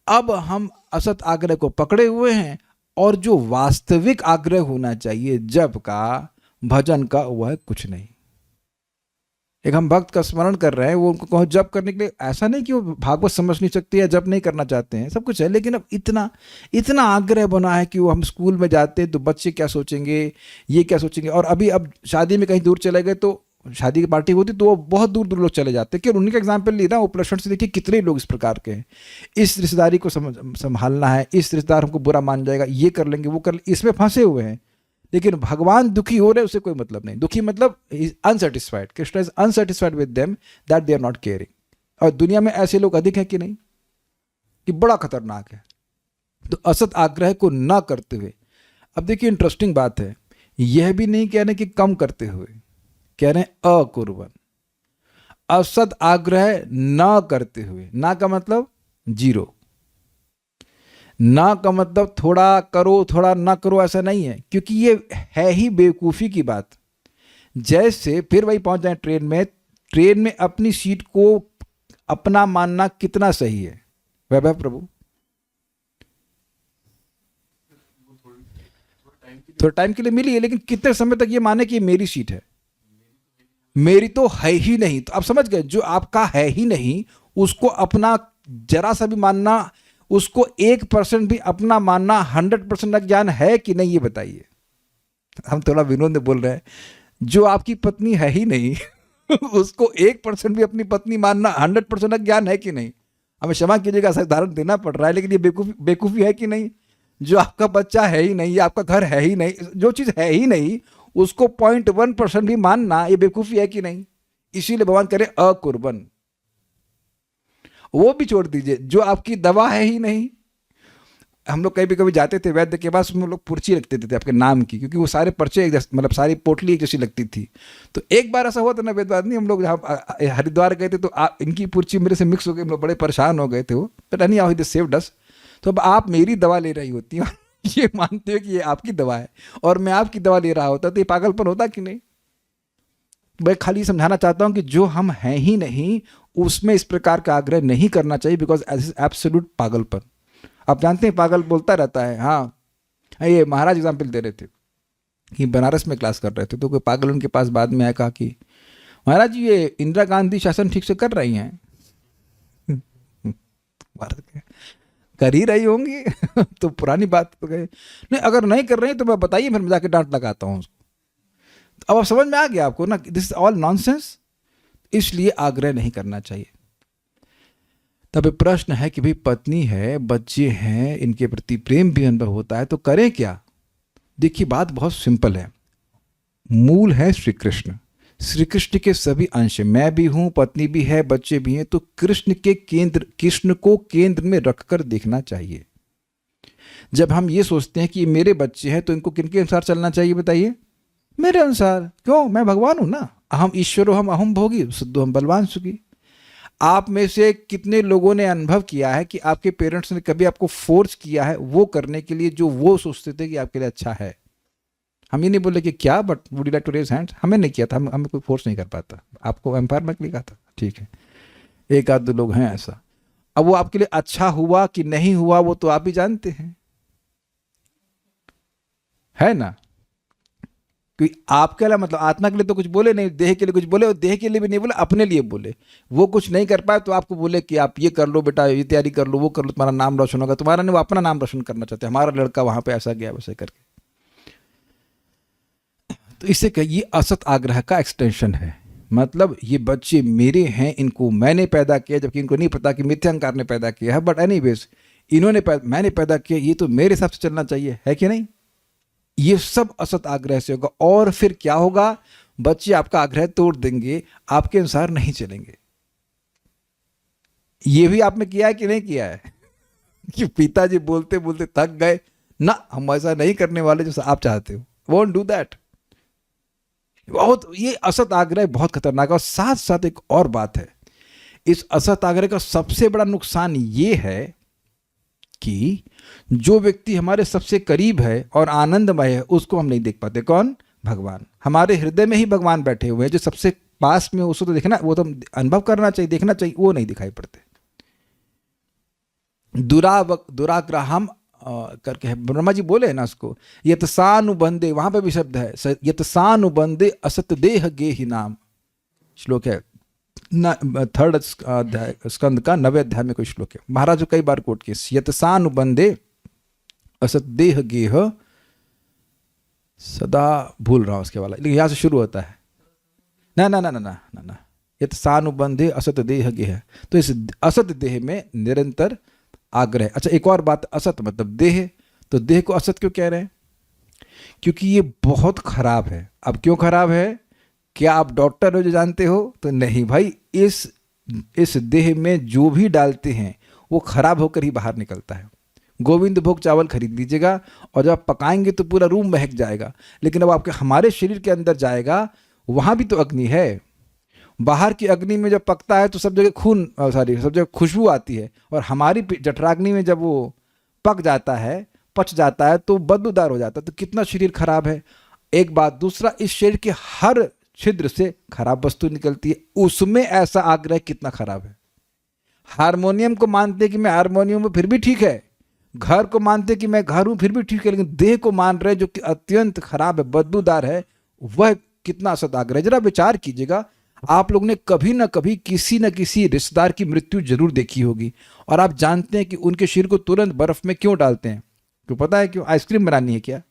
अब हम असत आग्रह को पकड़े हुए हैं, और जो वास्तविक आग्रह होना चाहिए जप का, भजन का, वह कुछ नहीं। एक हम भक्त का स्मरण कर रहे हैं, वो उनको कहो जप करने के लिए, ऐसा नहीं कि वो भागवत समझ नहीं सकते या जप नहीं करना चाहते हैं, सब कुछ है। लेकिन अब इतना आग्रह बना है कि वो, हम स्कूल में जाते हैं तो बच्चे क्या सोचेंगे, ये क्या सोचेंगे। और अभी अब शादी में कहीं दूर चले गए, तो शादी की पार्टी होती तो वो बहुत दूर दूर लोग चले जाते हैं। कि उन्हीं का एग्जाम्पल ली ना, उपलक्षण से देखिए कितने लोग इस प्रकार के हैं। इस रिश्तेदारी को संभालना है, इस रिश्तेदार हमको बुरा मान जाएगा, ये कर लेंगे, वो कर लेंगे, इसमें फंसे हुए हैं। लेकिन भगवान दुखी हो रहे, उसे कोई मतलब नहीं। दुखी मतलब unsatisfied. Krishna is unsatisfied with them that they are not caring. और दुनिया में ऐसे लोग अधिक हैं कि नहीं, कि बड़ा खतरनाक है। तो असत आग्रह को ना करते हुए, अब देखिए इंटरेस्टिंग बात है, यह भी नहीं कह रहे कि कम करते हुए, कह रहे हैं अकुर्वन्। असत आग्रह ना करते हुए, ना का मतलब जीरो, ना का मतलब थोड़ा करो थोड़ा ना करो, ऐसा नहीं है। क्योंकि ये है ही बेवकूफ़ी की बात। जैसे फिर वही पहुंच जाए ट्रेन में, ट्रेन में अपनी सीट को अपना मानना कितना सही है? वैभव प्रभु, थोड़ा टाइम के लिए मिली है, लेकिन कितने समय तक ये माने कि ये मेरी सीट है? मेरी तो है ही नहीं। तो आप समझ गए, जो आपका है ही नहीं उसको अपना जरा सा भी मानना, उसको 1% भी अपना मानना 100% अज्ञान है कि नहीं, ये बताइए। हम थोड़ा विनोद में बोल रहे हैं, जो आपकी पत्नी है ही नहीं उसको 1% भी अपनी पत्नी मानना 100% अज्ञान है कि नहीं? हमें क्षमा कीजिएगा, उदाहरण देना पड़ रहा है, लेकिन ये बेवकूफ़ी है कि नहीं? जो आपका बच्चा है ही नहीं, आपका घर है ही नहीं, जो चीज़ है ही नहीं उसको 0.1% भी मानना, ये बेवकूफ़ी है कि नहीं? इसीलिए भगवान करे अकुर्बन। वो भी छोड़ दीजिए, जो आपकी दवा है ही नहीं। हम लोग कभी कभी जाते थे वैद्य के पास, हम लोग पर्ची रखते थे आपके नाम की, क्योंकि वो सारे पर्चे मतलब सारी पोटली एक जैसी लगती थी। तो एक बार ऐसा हुआ था ना वेदवादिनी, हम लोग जहाँ हरिद्वार गए थे तो इनकी पर्ची मेरे से मिक्स हो गई, हम लोग बड़े परेशान हो गए थे। वो but any how they saved us. तो अब आप मेरी दवा ले रही होती हैं ये मानते हो कि ये आपकी दवा है, और मैं आपकी दवा ले रहा होता तो ये पागलपन होता कि नहीं? मैं खाली समझाना चाहता हूं कि जो हम हैं ही नहीं उसमें इस प्रकार का आग्रह नहीं करना चाहिए, बिकॉज एब्सोल्यूट पागलपन। आप जानते हैं पागल बोलता रहता है। हाँ, ये महाराज एग्जाम्पल दे रहे थे कि बनारस में क्लास कर रहे थे, तो कोई पागल उनके पास बाद में आया, कहा कि महाराज जी ये इंदिरा गांधी शासन ठीक से कर रही हैं। कर ही रही होंगी तो पुरानी बात तो गए नहीं, अगर नहीं कर रही तो मैं बताइए, फिर मैं जाके डांट लगाता हूँ उसको। अब आप समझ में आ गया आपको ना, दिस इज ऑल नॉनसेंस। इसलिए आग्रह नहीं करना चाहिए। तब प्रश्न है कि भाई पत्नी है, बच्चे हैं, इनके प्रति प्रेम भी अनुभव होता है, तो करें क्या? देखिए बात बहुत सिंपल है। मूल है श्री कृष्ण, श्री कृष्ण के सभी अंश, मैं भी हूं, पत्नी भी है, बच्चे भी हैं, तो कृष्ण को केंद्र में रखकर देखना चाहिए। जब हम ये सोचते हैं कि ये मेरे बच्चे हैं, तो इनको किनके अनुसार चलना चाहिए बताइए? मेरे अनुसार। क्यों? मैं भगवान हूं ना। अहम ईश्वरो हम अहम भोगी, सिद्धो हम बलवान सुखी। आप में से कितने लोगों ने अनुभव किया है कि आपके पेरेंट्स ने कभी आपको फोर्स किया है वो करने के लिए जो वो सोचते थे कि आपके लिए अच्छा है? हम ये नहीं बोले कि क्या, but would you like to raise hands? हमें नहीं किया था, हमें कोई फोर्स नहीं कर पाता। आपको एम्पावरमेंट लिखा था, ठीक है, एक आध दो लोग हैं ऐसा। अब वो आपके लिए अच्छा हुआ कि नहीं हुआ वो तो आप ही जानते हैं, है ना? क्योंकि आपके लिए मतलब आत्मा के लिए तो कुछ बोले नहीं, देह के लिए कुछ बोले, और देह के लिए भी नहीं बोले, अपने लिए बोले। वो कुछ नहीं कर पाए तो आपको बोले कि आप ये कर लो बेटा, ये तैयारी कर लो, वो कर लो, तुम्हारा नाम रोशन होगा। तुम्हारा नहीं, वो अपना नाम रोशन करना चाहते हैं, हमारा लड़का वहां पे ऐसा गया वैसे करके। तो इससे क्या, ये असत आग्रह का एक्सटेंशन है। मतलब ये बच्चे मेरे हैं, इनको मैंने पैदा किया, जबकि इनको नहीं पता कि मिथ्यांकार ने पैदा किया है। बट एनीवेज इन्होंने मैंने पैदा किया, ये तो मेरे हिसाब से चलना चाहिए, है कि नहीं? ये सब असत आग्रह से होगा। और फिर क्या होगा? बच्चे आपका आग्रह तोड़ देंगे, आपके अनुसार नहीं चलेंगे। ये भी आपने किया है कि नहीं किया है कि पिताजी बोलते बोलते थक गए ना, हम ऐसा नहीं करने वाले जैसा आप चाहते हो, वोंट डू दैट। बहुत ये असत आग्रह बहुत खतरनाक है। और साथ साथ एक और बात है, इस असत आग्रह का सबसे बड़ा नुकसान ये है कि जो व्यक्ति हमारे सबसे करीब है और आनंदमय है उसको हम नहीं देख पाते। कौन? भगवान। हमारे हृदय में ही भगवान बैठे हुए हैं, जो सबसे पास में, उसको तो देखना, वो तो अनुभव करना चाहिए, देखना चाहिए, वो नहीं दिखाई पड़ते। दुराग्रहम करके है, ब्रह्मा जी बोले है ना उसको, यतसानुबंधे, वहां पे भी शब्द है, यतसानुबंधे असत देह गेहि नाम, श्लोक है 3rd अध्याय स्कंद का 9वें अध्याय में कोई श्लोक है। महाराज जो कई बार कोट किए, यतसानुबंधे असत देह गेह, सदा भूल रहा हूं उसके वाला, लेकिन यहां से शुरू होता है ना ना ना ना ना ना ना, यतसानुबंधे असत देह गेह। तो इस असत देह में निरंतर आग्रह। अच्छा एक और बात, असत मतलब देह, तो देह को असत क्यों कह रहे हैं? क्योंकि ये बहुत खराब है। अब क्यों खराब है? क्या आप डॉक्टर हो जो जानते हो? तो नहीं भाई, इस देह में जो भी डालते हैं वो खराब होकर ही बाहर निकलता है। गोविंद भोग चावल खरीद लीजिएगा और जब आप पकाएंगे तो पूरा रूम महक जाएगा, लेकिन अब आपके हमारे शरीर के अंदर जाएगा, वहां भी तो अग्नि है। बाहर की अग्नि में जब पकता है तो सब जगह खून, सब जगह खुशबू आती है, और हमारी जठराग्नि में जब वो पक जाता है, पच जाता है, तो बदबूदार हो जाता है। तो कितना शरीर खराब है, एक बात। दूसरा, इस शरीर के हर छिद्र से खराब वस्तु निकलती है। उसमें ऐसा आग्रह कितना खराब है। हारमोनियम को मानते कि मैं हारमोनियम हूं फिर भी ठीक है, घर को मानते कि मैं घर हूं फिर भी ठीक है, लेकिन देह को मान रहे जो कि अत्यंत खराब है, बदबूदार है, वह कितना सदाग्रह है। जरा विचार कीजिएगा, आप लोग ने कभी ना कभी किसी न किसी रिश्तेदार की मृत्यु जरूर देखी होगी, और आप जानते हैं कि उनके शरीर को तुरंत बर्फ में क्यों डालते हैं? क्यों पता है? क्यों? आइसक्रीम बनानी है क्या?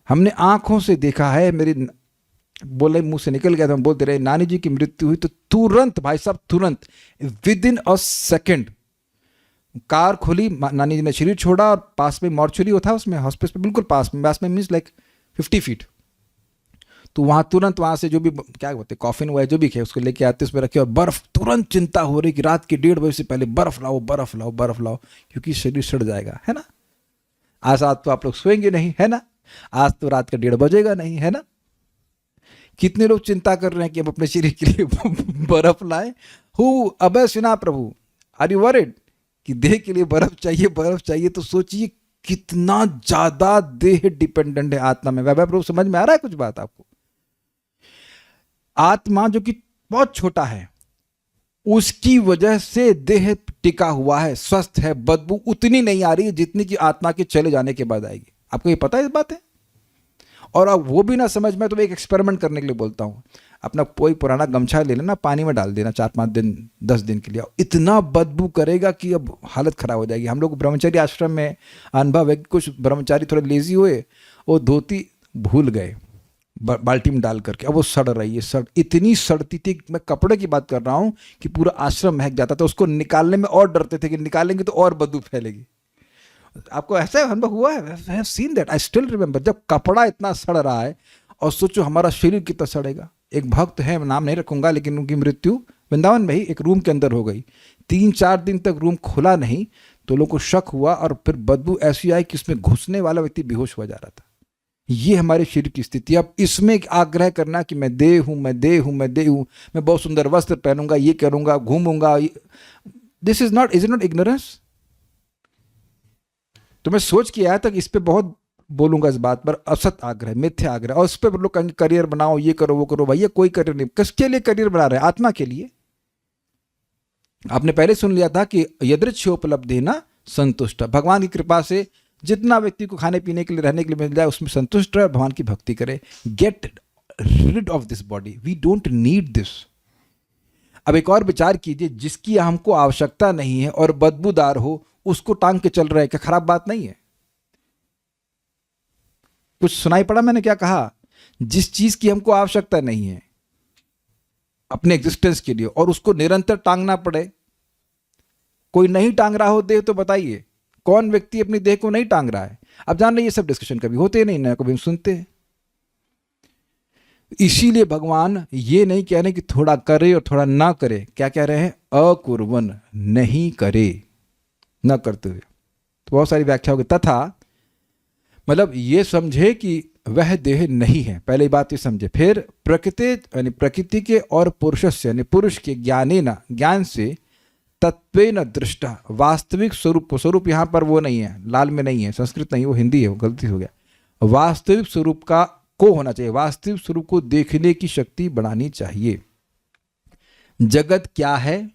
हमने आंखों से देखा है, मेरी बोले मुंह से निकल गया था, हम बोलते रहे, नानी जी की मृत्यु हुई तो तुरंत, भाई साहब तुरंत, with in a second car खुली, नानी जी ने शरीर छोड़ा और पास में मॉर्चुरी था, उसमें हॉस्पिटल बिल्कुल पास में मीन्स लाइक 50 फीट, तो वहाँ तुरंत वहाँ से जो भी क्या बोलते कॉफिन हुआ है जो भी है उसको लेके आते उसमें रखे, और बर्फ, तुरंत चिंता हो रही कि रात के 1:30 बजे से पहले बर्फ लाओ बर्फ लाओ बर्फ लाओ, क्योंकि शरीर सड़ जाएगा, है ना। आज रात तो आप लोग सोएंगे नहीं, है ना। आज तो रात का 1:30 बजेगा नहीं, है ना। कितने लोग चिंता कर रहे हैं कि हम अपने शरीर के लिए बर्फ लाए। हु अबे सुना प्रभु, आर यू वरिड कि देह के लिए बर्फ चाहिए, तो सोचिए कितना ज्यादा देह डिपेंडेंट है आत्मा में। वैभव प्रभु समझ में आ रहा है कुछ बात आपको? आत्मा जो कि बहुत छोटा है, उसकी वजह से देह टिका हुआ है, स्वस्थ है, बदबू उतनी नहीं आ रही है जितनी कि आत्मा के चले जाने के बाद आएगी। आपको ये पता है इस बात है? और अब वो भी ना समझ में तो एक एक्सपेरिमेंट करने के लिए बोलता हूँ, अपना कोई पुराना गमछा ले लेना, पानी में डाल देना 4-5 दिन 10 दिन के लिए, इतना बदबू करेगा कि अब हालत खराब हो जाएगी। हम लोग ब्रह्मचारी आश्रम में अनुभव है कि कुछ ब्रह्मचारी थोड़े लेजी हुए, वो धोती भूल गए बाल्टी में डाल करके, अब वो सड़ रही है, इतनी सड़ती थी, मैं कपड़े की बात कर रहा हूँ कि पूरा आश्रम महक जाता था। उसको निकालने में और डरते थे कि निकालेंगे तो और बदबू फैलेगी। आपको ऐसा अनुभव हुआ है? I have seen that, I still remember, जब कपड़ा इतना सड़ रहा है, और सोचो हमारा शरीर कितना सड़ेगा। एक भक्त है, नाम नहीं रखूंगा, लेकिन उनकी मृत्यु वृंदावन में ही एक रूम के अंदर हो गई। 3-4 दिन तक रूम खुला नहीं, तो लोगों को शक हुआ, और फिर बदबू ऐसी आई कि उसमें घुसने वाला व्यक्ति बेहोश हो जा रहा था। ये हमारे शरीर की स्थिति। अब इसमें आग्रह करना कि मैं देह हूं, मैं देह हूं, मैं देह हूं, मैं बहुत सुंदर वस्त्र पहनूंगा, ये करूंगा, घूमूंगा, दिस इज नॉट इग्नोरेंस। तो मैं सोच के आया था कि इस पे बहुत बोलूंगा, इस बात पर, असत आग्रह, मिथ्या आग्रह, और उस पर लोग कहेंगे करियर बनाओ, ये करो वो करो। भैया कोई करियर नहीं, किसके लिए करियर बना रहे हैं? आत्मा के लिए। आपने पहले सुन लिया था कि यदृच्छोपलब्धि ना संतुष्ट, भगवान की कृपा से जितना व्यक्ति को खाने पीने के लिए, रहने के लिए मिल जाए, उसमें संतुष्ट रहे, भगवान की भक्ति करे। Get rid of this body, we don't need this. अब एक और विचार कीजिए, जिसकी हमको आवश्यकता नहीं है और बदबूदार हो, उसको टांग के चल रहे हैं, क्या खराब बात नहीं है? कुछ सुनाई पड़ा मैंने क्या कहा? जिस चीज की हमको आवश्यकता नहीं है अपने एग्जिस्टेंस के लिए, और उसको निरंतर टांगना पड़े। कोई नहीं टांग रहा हो देह, तो बताइए कौन व्यक्ति अपनी देह को नहीं टांग रहा है? अब जान रहे, ये सब डिस्कशन कभी होते नहीं ना, कभी हम सुनते हैं। इसीलिए भगवान ये नहीं कह रहे कि थोड़ा करे और थोड़ा ना करे, क्या कह रहे हैं? अकुर्वन, नहीं करे, न करते हुए। तो बहुत सारी व्याख्या होगी। तथा मतलब ये समझे कि वह देह नहीं है, पहले बात ये समझे। फिर प्रकृति यानी प्रकृति के और पुरुषस्य यानी पुरुष के ज्ञानेन, ज्ञान से, तत्वेन दृष्टा, वास्तविक स्वरूप, स्वरूप यहां पर वो नहीं है, लाल में नहीं है, संस्कृत नहीं, वो हिंदी है, वो गलती हो गया। वास्तविक स्वरूप का को होना चाहिए, वास्तविक स्वरूप को देखने की शक्ति बढ़ानी चाहिए। जगत क्या है?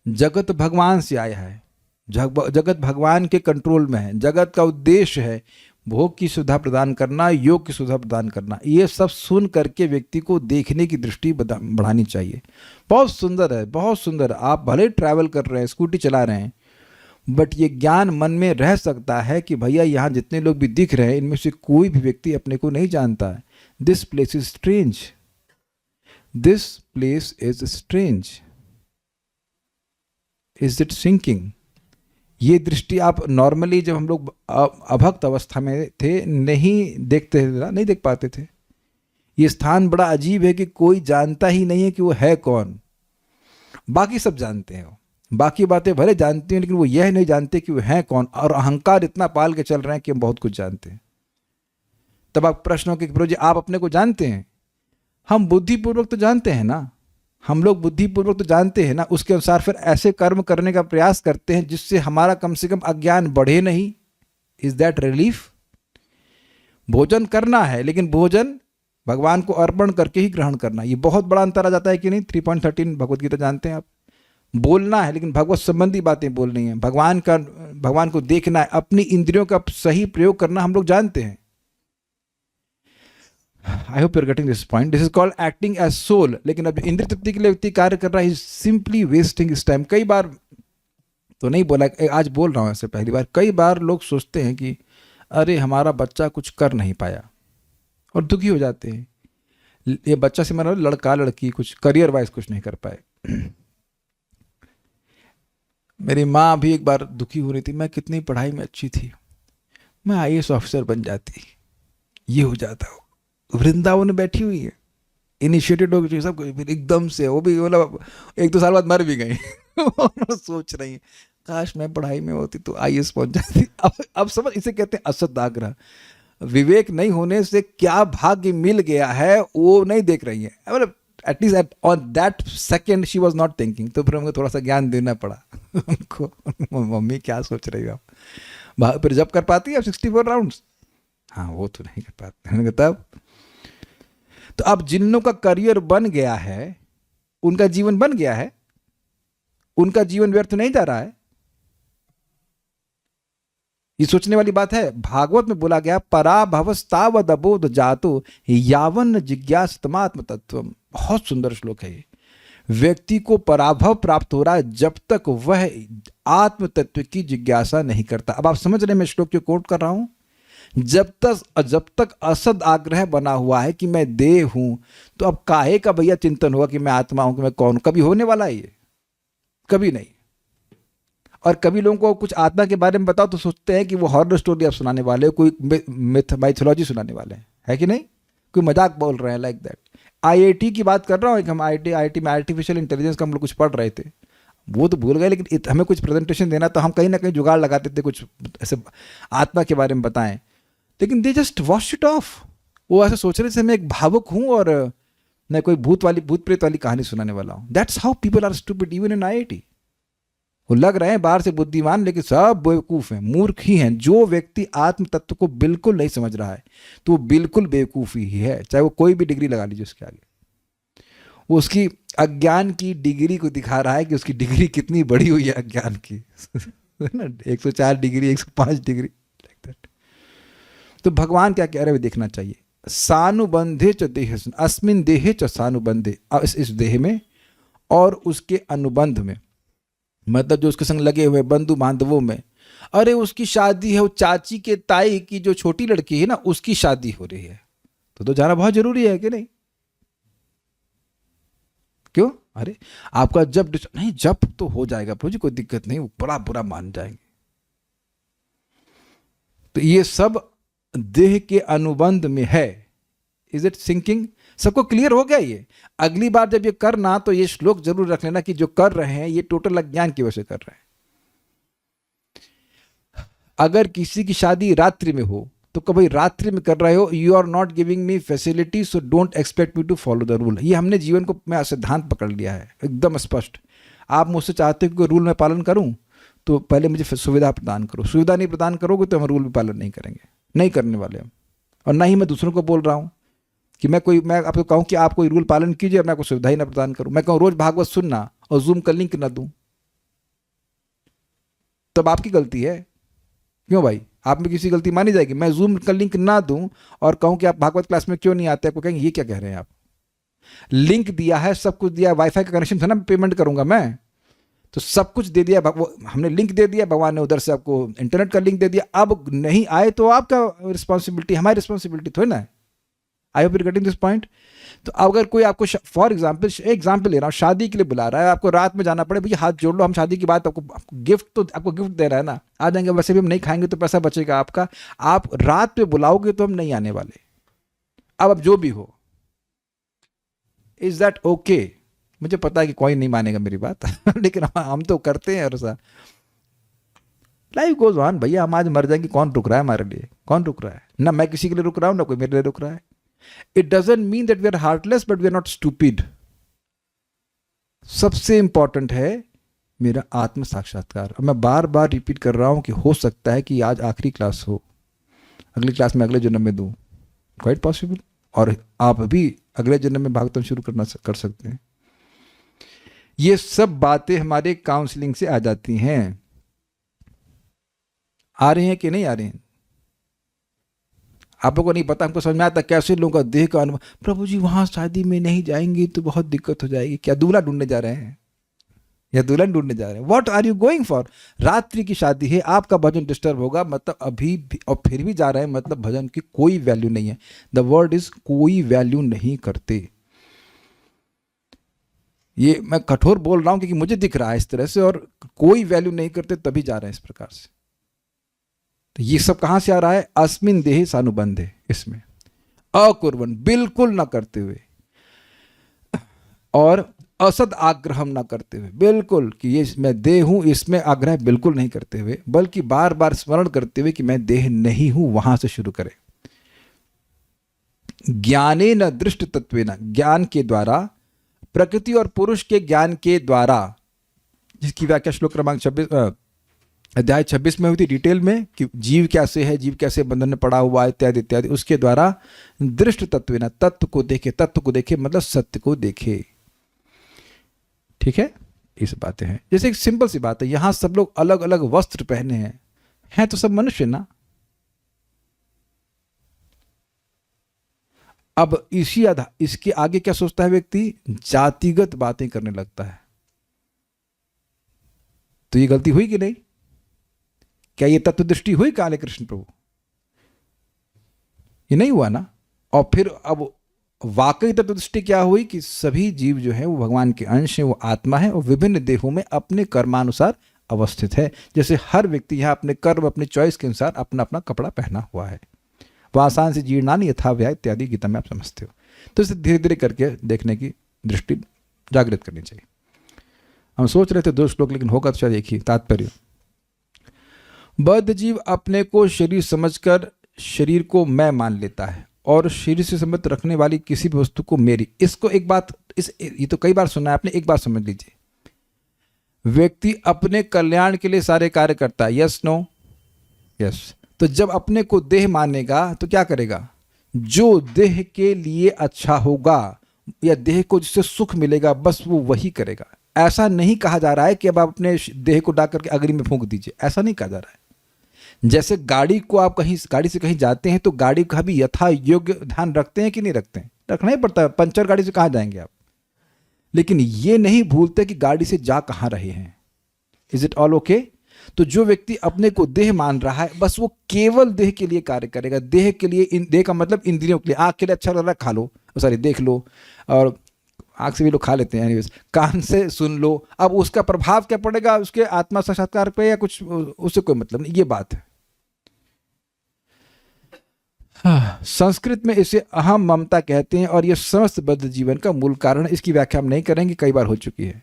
जगत भगवान से आया है, जगत भगवान के कंट्रोल में है। जगत का उद्देश्य है भोग की सुविधा प्रदान करना, योग की सुविधा प्रदान करना। ये सब सुन करके व्यक्ति को देखने की दृष्टि बढ़ानी चाहिए। बहुत सुंदर है, बहुत सुंदर। आप भले ट्रैवल कर रहे हैं, स्कूटी चला रहे हैं, बट ये ज्ञान मन में रह सकता है कि भैया यहाँ जितने लोग भी दिख रहे हैं, इनमें से कोई भी व्यक्ति अपने को नहीं जानता है। This place is strange, this place is strange, is it sinking? ये दृष्टि आप नॉर्मली जब हम लोग अभक्त अवस्था में थे नहीं देखते थे, नहीं देख पाते थे। ये स्थान बड़ा अजीब है कि कोई जानता ही नहीं है कि वो है कौन। बाकी सब जानते हैं, बाकी बातें भले जानते हैं, लेकिन वो यह नहीं जानते कि वो हैं कौन, और अहंकार इतना पाल के चल रहे हैं कि हम बहुत कुछ जानते हैं। तब आप प्रश्न हो कि प्रभु जी आप अपने को जानते हैं? हम बुद्धिपूर्वक तो जानते हैं ना, हम लोग बुद्धिपूर्वक तो जानते हैं ना, उसके अनुसार फिर ऐसे कर्म करने का प्रयास करते हैं जिससे हमारा कम से कम अज्ञान बढ़े नहीं। Is that relief? भोजन करना है, लेकिन भोजन भगवान को अर्पण करके ही ग्रहण करना। ये बहुत बड़ा अंतर आ जाता है कि नहीं। 3.13 भगवत गीता जानते हैं आप। बोलना है लेकिन भगवत संबंधी बातें बोलनी है, भगवान को देखना है, अपनी इंद्रियों का सही प्रयोग करना हम लोग जानते हैं। I hope you are getting this point. This is called acting as soul. लेकिन अब इंद्रिय तृप्ति के लिए व्यक्ति कार्य कर रहा है, सिंपली वेस्टिंग इस टाइम। कई बार तो नहीं बोला, आज बोल रहा हूं ऐसे पहली बार, कई बार लोग सोचते हैं कि अरे हमारा बच्चा कुछ कर नहीं पाया और दुखी हो जाते हैं। ये बच्चा से मतलब लड़का लड़की कुछ करियर वाइज कुछ नहीं कर पाए। मेरी माँ भी एक बार दुखी हो रही थी, मैं कितनी पढ़ाई में अच्छी थी, मैं आईएएस ऑफिसर बन जाती, ये हो जाता हो। वृंदावन में बैठी हुई है, इनिशिएटेड हो गई सब, फिर एकदम से वो भी मतलब 1-2 साल बाद मर भी गई। सोच रही है काश मैं पढ़ाई में होती तो आईएएस पहुंच जाती। अब समझ, इसे कहते हैं असद आग्रह। विवेक नहीं होने से क्या भाग्य मिल गया है वो नहीं देख रही है। मतलब at least on that second she was not thinking. तो फिर हमको थोड़ा सा ज्ञान देना पड़ा उनको, मम्मी क्या सोच रही हो आप। फिर जब कर पाती है अब 64 राउंड्स, हाँ वो तो नहीं कर पाते तब। तो अब जिन लोगों का करियर बन गया है, उनका जीवन बन गया है, उनका जीवन व्यर्थ नहीं जा रहा है। ये सोचने वाली बात है। भागवत में बोला गया पराभवस्तावद अबोध जातो यावन जिज्ञासतमात्म तत्व। बहुत सुंदर श्लोक है ये। व्यक्ति को पराभव प्राप्त हो रहा है जब तक वह आत्म तत्व की जिज्ञासा नहीं करता। अब आप समझ रहे हैं मैं श्लोक को कोट कर रहा हूं। जब तक असद आग्रह बना हुआ है कि मैं देह हूं, तो अब काहे का भैया चिंतन होगा कि मैं आत्मा हूं, कि मैं कौन। कभी होने वाला है ये? कभी नहीं। और कभी लोगों को कुछ आत्मा के बारे में बताओ तो सोचते हैं कि वो हॉरर स्टोरी आप सुनाने वाले हो, कोई माइथोलॉजी सुनाने वाले हैं, है कि नहीं? कोई मजाक बोल रहे हैं लाइक दैट। आईआईटी की बात कर रहा हूँ, हम आईआईटी में आर्टिफिशियल इंटेलिजेंस का हम लोग कुछ पढ़ रहे थे, वो तो भूल गए, लेकिन हमें कुछ प्रेजेंटेशन देना तो हम कहीं ना कहीं जुगाड़ लगाते थे, कुछ ऐसे आत्मा के बारे में बताएं, लेकिन they just wash it of. वो ऐसे सोच रहे थे मैं एक भावुक हूँ और मैं कोई भूत प्रेत वाली कहानी सुनाने वाला हूँ। That's how people are stupid even in IIT. वो लग रहे हैं बाहर से बुद्धिमान, लेकिन सब बेवकूफ़ हैं, मूर्ख ही हैं। जो व्यक्ति आत्म तत्व को बिल्कुल नहीं समझ रहा है तो वो बिल्कुल बेवकूफ़ ही है, चाहे वो कोई भी डिग्री लगा लीजिए उसके आगे। वो उसकी अज्ञान की डिग्री को दिखा रहा है कि उसकी डिग्री कितनी बड़ी हुई है अज्ञान की। ना 104 डिग्री, 105 डिग्री लाइक दैट। तो भगवान क्या कह रहे हैं देखना चाहिए। सानुबंधे च देह, अस्मिन देहे च सानुबंधे, इस देह में और उसके अनुबंध में, मतलब जो उसके संग लगे हुए बंधु बांधवों में। अरे उसकी शादी है, वो चाची के ताई की जो छोटी लड़की है ना, उसकी शादी हो रही है, तो जाना बहुत जरूरी है कि नहीं? क्यों? अरे आपका जब नहीं, जब तो हो जाएगा प्रभु जी, कोई दिक्कत नहीं, वो बड़ा बुरा मान जाएंगे। तो ये सब देह के अनुबंध में है। Is it sinking? सबको क्लियर हो गया ये? अगली बार जब ये करना तो ये श्लोक जरूर रख लेना कि जो कर रहे हैं ये टोटल अज्ञान की वजह से कर रहे हैं। अगर किसी की शादी रात्रि में हो तो कभी रात्रि में कर रहे हो, you are not giving me facility, so don't expect me to follow the rule. ये हमने जीवन को मैं सिद्धांत पकड़ लिया है एकदम स्पष्ट। आप मुझसे चाहते हो कि रूल में पालन करूं तो पहले मुझे सुविधा प्रदान करो। सुविधा नहीं प्रदान करोगे तो हम रूल में पालन नहीं करेंगे, नहीं करने वाले हम। और ना ही मैं दूसरों को बोल रहा हूं कि मैं आपको कहूं कि आप कोई रूल पालन कीजिए और मैं आपको सुविधा ही ना प्रदान करूं। मैं कहूं रोज भागवत सुनना और जूम का लिंक ना दूं, तब आपकी गलती है। क्यों भाई? आप में किसी गलती मानी जाएगी? मैं जूम का लिंक ना दूं और कहूं कि आप भागवत क्लास में क्यों नहीं आते, आपको कहेंगे ये क्या कह रहे हैं आप। लिंक दिया है, सब कुछ दिया, वाईफाई का कनेक्शन था ना, पेमेंट करूंगा मैं, तो सब कुछ दे दिया, हमने लिंक दे दिया, भगवान ने उधर से आपको इंटरनेट का लिंक दे दिया। अब नहीं आए तो आपका रिस्पॉन्सिबिलिटी, हमारी रिस्पॉन्सिबिलिटी थोड़ी ना है। आई hope you getting this point. तो अगर कोई आपको फॉर एग्जाम्पल ले रहा हूँ, शादी के लिए बुला रहा है, आपको रात में जाना पड़े, भैया हाथ जोड़ लो, हम शादी की बात, आपको गिफ्ट दे रहा है ना, आ जाएंगे, वैसे भी हम नहीं खाएंगे तो पैसा बचेगा आपका, आप रात में बुलाओगे तो हम नहीं आने वाले। अब जो भी हो, इज दैट ओके? मुझे पता है कि कोई नहीं मानेगा मेरी बात लेकिन हम तो करते हैं। और सा लाइफ गोज ऑन भैया, हम आज मर जाएंगे, कौन रुक रहा है हमारे लिए? कौन रुक रहा है? ना मैं किसी के लिए रुक रहा हूं, ना कोई मेरे लिए रुक रहा है। It doesn't mean that we are heartless, but we are not stupid. सबसे इंपॉर्टेंट है मेरा आत्म साक्षात्कार। अब मैं बार बार रिपीट कर रहा हूं कि हो सकता है कि आज आखिरी क्लास हो, अगली क्लास में अगले जन्म में दूं, क्वाइट पॉसिबल। और आप भी अगले जन्म में भागवतम शुरू कर सकते हैं। ये सब बातें हमारे काउंसलिंग से आ जाती हैं। आ रही हैं कि नहीं आ रही हैं? आप लोगों को नहीं पता, हमको समझ में आता कैसे लोगों का देह का अनुभव। प्रभु जी वहां शादी में नहीं जाएंगे तो बहुत दिक्कत हो जाएगी। क्या दूल्हा ढूंढने जा रहे हैं या दुल्हन ढूंढने जा रहे हैं? What are you going for? रात्रि की शादी है, आपका भजन डिस्टर्ब होगा, मतलब अभी भी, और फिर भी जा रहे हैं, मतलब भजन की कोई वैल्यू नहीं है। द वर्ड इज कोई वैल्यू नहीं करते। ये मैं कठोर बोल रहा हूं क्योंकि मुझे दिख रहा है इस तरह से, और कोई वैल्यू नहीं करते तभी जा रहे हैं इस प्रकार से। तो ये सब कहां से आ रहा है? अस्मिन देहि सानुबंध है, इसमें अकुर्वन, बिल्कुल ना करते हुए, और असद आग्रह ना करते हुए, बिल्कुल कि ये मैं देह हूं, इसमें आग्रह बिल्कुल नहीं करते हुए, बल्कि बार बार स्मरण करते हुए कि मैं देह नहीं हूं, वहां से शुरू करें। ज्ञाने न दृष्ट तत्वेन, ज्ञान के द्वारा, प्रकृति और पुरुष के ज्ञान के द्वारा, जिसकी व्याख्या श्लोक क्रमांक 26 अध्याय 26 में हुई थी डिटेल में, कि जीव कैसे है, जीव कैसे बंधन में पड़ा हुआ इत्यादि इत्यादि, उसके द्वारा दृष्ट तत्वेन, तत्व को देखे, तत्व को देखे मतलब सत्य को देखे। ठीक है, इस बातें हैं। जैसे एक सिंपल सी बात है, यहां सब लोग अलग अलग वस्त्र पहने हैं तो सब मनुष्य ना। अब इसके आगे क्या सोचता है व्यक्ति? जातिगत बातें करने लगता है। तो ये गलती हुई कि नहीं? क्या ये तत्व दृष्टि हुई काले कृष्ण प्रभु? ये नहीं हुआ ना। और फिर अब वाकई तत्व दृष्टि क्या हुई कि सभी जीव जो है वो भगवान के अंश है, वो आत्मा है और विभिन्न देहों में अपने कर्मानुसार अवस्थित है। जैसे हर व्यक्ति यहाँ अपने कर्म, अपने चॉइस के अनुसार अपना अपना कपड़ा पहना हुआ है। वासान से जीर्णानि यथा व्यय इत्यादि गीता में आप समझते हो। तो इसे धीरे धीरे करके देखने की दृष्टि जागृत करनी चाहिए। हम सोच रहे थे 2 श्लोक, लेकिन होगा तो शायद एक ही। तात्पर्य, बद्ध जीव अपने को शरीर समझकर शरीर को मैं मान लेता है और शरीर से संबंध रखने वाली किसी भी वस्तु को मेरी। इसको एक बात, ये तो कई बार सुना है आपने, एक बार समझ लीजिए। व्यक्ति अपने कल्याण के लिए सारे कार्य करता है, यस नो? यस। तो जब अपने को देह मानेगा तो क्या करेगा? जो देह के लिए अच्छा होगा या देह को जिससे सुख मिलेगा, बस वो वही करेगा। ऐसा नहीं कहा जा रहा है कि अब आप अपने देह को डाक करके अग्नि में फूंक दीजिए, ऐसा नहीं कहा जा रहा है। जैसे गाड़ी को आप गाड़ी से कहीं जाते हैं तो गाड़ी का भी यथा योग्य ध्यान रखते हैं कि नहीं रखते हैं? रखना ही पड़ता है, पंचर गाड़ी से कहाँ जाएंगे आप। लेकिन ये नहीं भूलते कि गाड़ी से जा कहाँ रहे हैं। Is it all okay? तो जो व्यक्ति अपने को देह मान रहा है, बस वो केवल देह के लिए कार्य करेगा। देह के लिए, देह का मतलब इंद्रियों के लिए। आँख के लिए अच्छा लग रहा है, खा लो, सॉरी देख लो, और आँख से भी लोग खा लेते हैं, एनीवेज, कान से सुन लो। अब उसका प्रभाव क्या पड़ेगा उसके आत्मा साक्षात्कार पे या कुछ, उससे कोई मतलब नहीं। ये बात है। संस्कृत में इसे अहम ममता कहते हैं और यह समस्त बद्ध जीवन का मूल कारण है। इसकी व्याख्या हम नहीं करेंगे, कई बार हो चुकी है।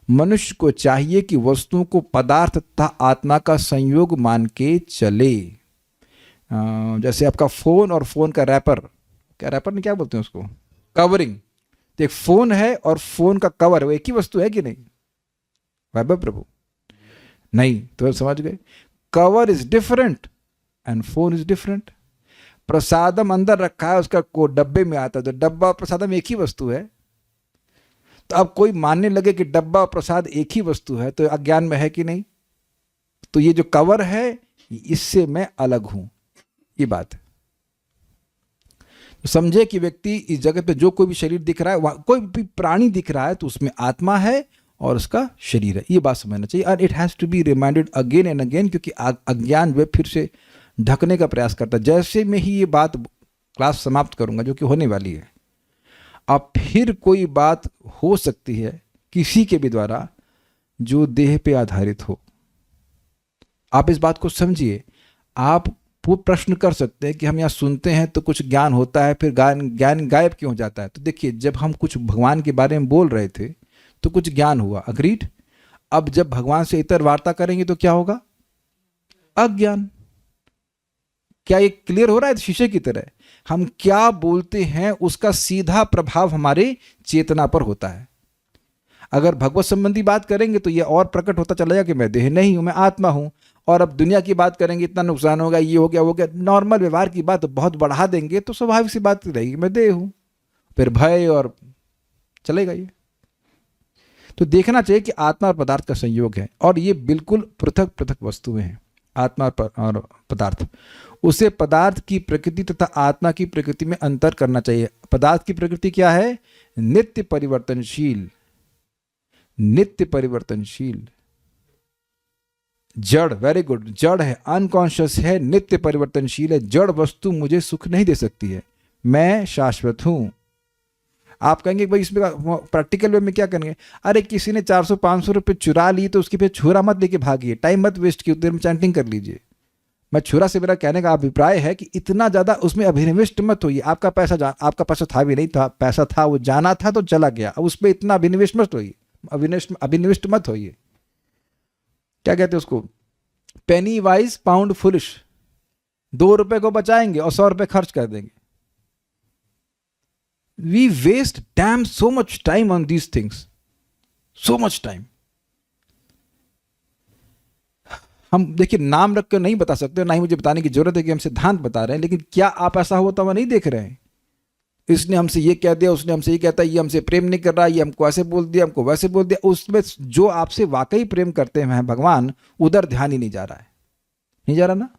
मनुष्य को चाहिए कि वस्तुओं को पदार्थ तथा आत्मा का संयोग मान के चले। जैसे आपका फोन और फोन का रैपर, क्या रैपर नहीं, क्या बोलते हैं उसको, कवरिंग। तो एक फोन है और फोन का कवर, वो एक ही वस्तु है कि नहीं? वैभव प्रभु नहीं, तो समझ गए। Cover is different and phone is different. Prasadam अंदर रखा है, उसका को डब्बे में आता है, तो डब्बा और प्रसादम एक ही वस्तु है। तो अब कोई मानने लगे कि डब्बा और प्रसाद एक ही वस्तु है, तो अज्ञान में है कि नहीं? तो ये जो कवर है, इससे मैं अलग हूं, ये बात है। तो समझे कि व्यक्ति इस जगत पे जो कोई भी शरीर दिख रहा है, कोई भी प्राणी दिख रहा है, तो उसमें आत्मा है और उसका शरीर है। ये बात समझना चाहिए। और it has to be reminded again and again, क्योंकि अज्ञान वे फिर से ढकने का प्रयास करता है। जैसे मैं ही ये बात क्लास समाप्त करूंगा, जो कि होने वाली है, अब फिर कोई बात हो सकती है किसी के भी द्वारा जो देह पे आधारित हो। आप इस बात को समझिए। आप वो प्रश्न कर सकते हैं कि हम यहाँ सुनते हैं तो कुछ ज्ञान होता है, फिर ज्ञान गायब क्यों हो जाता है? तो देखिए, जब हम कुछ भगवान के बारे में बोल रहे थे तो कुछ ज्ञान हुआ, अग्रीड। अब जब भगवान से इतर वार्ता करेंगे तो क्या होगा? अज्ञान। क्या ये क्लियर हो रहा है? शीशे की तरह हम क्या बोलते हैं उसका सीधा प्रभाव हमारे चेतना पर होता है। अगर भगवत संबंधी बात करेंगे तो ये और प्रकट होता चला जाएगा कि मैं देह नहीं हूँ, मैं आत्मा हूँ। और अब दुनिया की बात करेंगे, इतना नुकसान होगा, ये हो गया वो गया, नॉर्मल व्यवहार की बात बहुत बढ़ा देंगे तो स्वाभाविक सी बात रहेगी मैं देह हूँ, फिर भय और चलेगा ये। तो देखना चाहिए कि आत्मा और पदार्थ का संयोग है और ये बिल्कुल पृथक पृथक वस्तुएं हैं, आत्मा और पदार्थ। उसे पदार्थ की प्रकृति तथा आत्मा की प्रकृति में अंतर करना चाहिए। पदार्थ की प्रकृति क्या है? नित्य परिवर्तनशील, नित्य परिवर्तनशील, जड़, वेरी गुड, जड़ है, अनकॉन्शियस है, नित्य परिवर्तनशील है। जड़ वस्तु मुझे सुख नहीं दे सकती है, मैं शाश्वत हूं। आप कहेंगे भाई इसमें प्रैक्टिकल वे में क्या करेंगे? अरे किसी ने 400-500 रुपये चुरा ली तो उसके पे छुरा मत लेके भागिए, टाइम मत वेस्ट कीजिए, देर में चैंटिंग कर लीजिए। मैं छुरा से मेरा कहने का अभिप्राय है कि इतना ज़्यादा उसमें अभिनिविष्ट मत होइए। आपका पैसा था भी नहीं था, पैसा था वो जाना था तो चला गया, अब उसमें इतना अभिनिविष्ट मत होइए, अभिनिविष्ट मत होइए। क्या कहते हैं उसको? पेनी वाइज पाउंड फुलिश। 2 रुपए को बचाएंगे और 100 रुपए खर्च कर देंगे। We waste damn so much time on these things, so much time. हम देखिए नाम रख कर नहीं बता सकते, ना ही मुझे बताने की जरूरत है कि हम सिद्धांत बता रहे हैं, लेकिन क्या आप ऐसा होता हुआ नहीं देख रहे हैं? इसने हमसे ये कह दिया, उसने हमसे ये कहता है, ये हमसे प्रेम नहीं कर रहा, ये हमको ऐसे बोल दिया, हमको वैसे बोल दिया। उसमें जो आपसे वाकई प्रेम करते हैं भगवान, उधर ध्यान ही नहीं जा रहा है, नहीं जा रहा ना।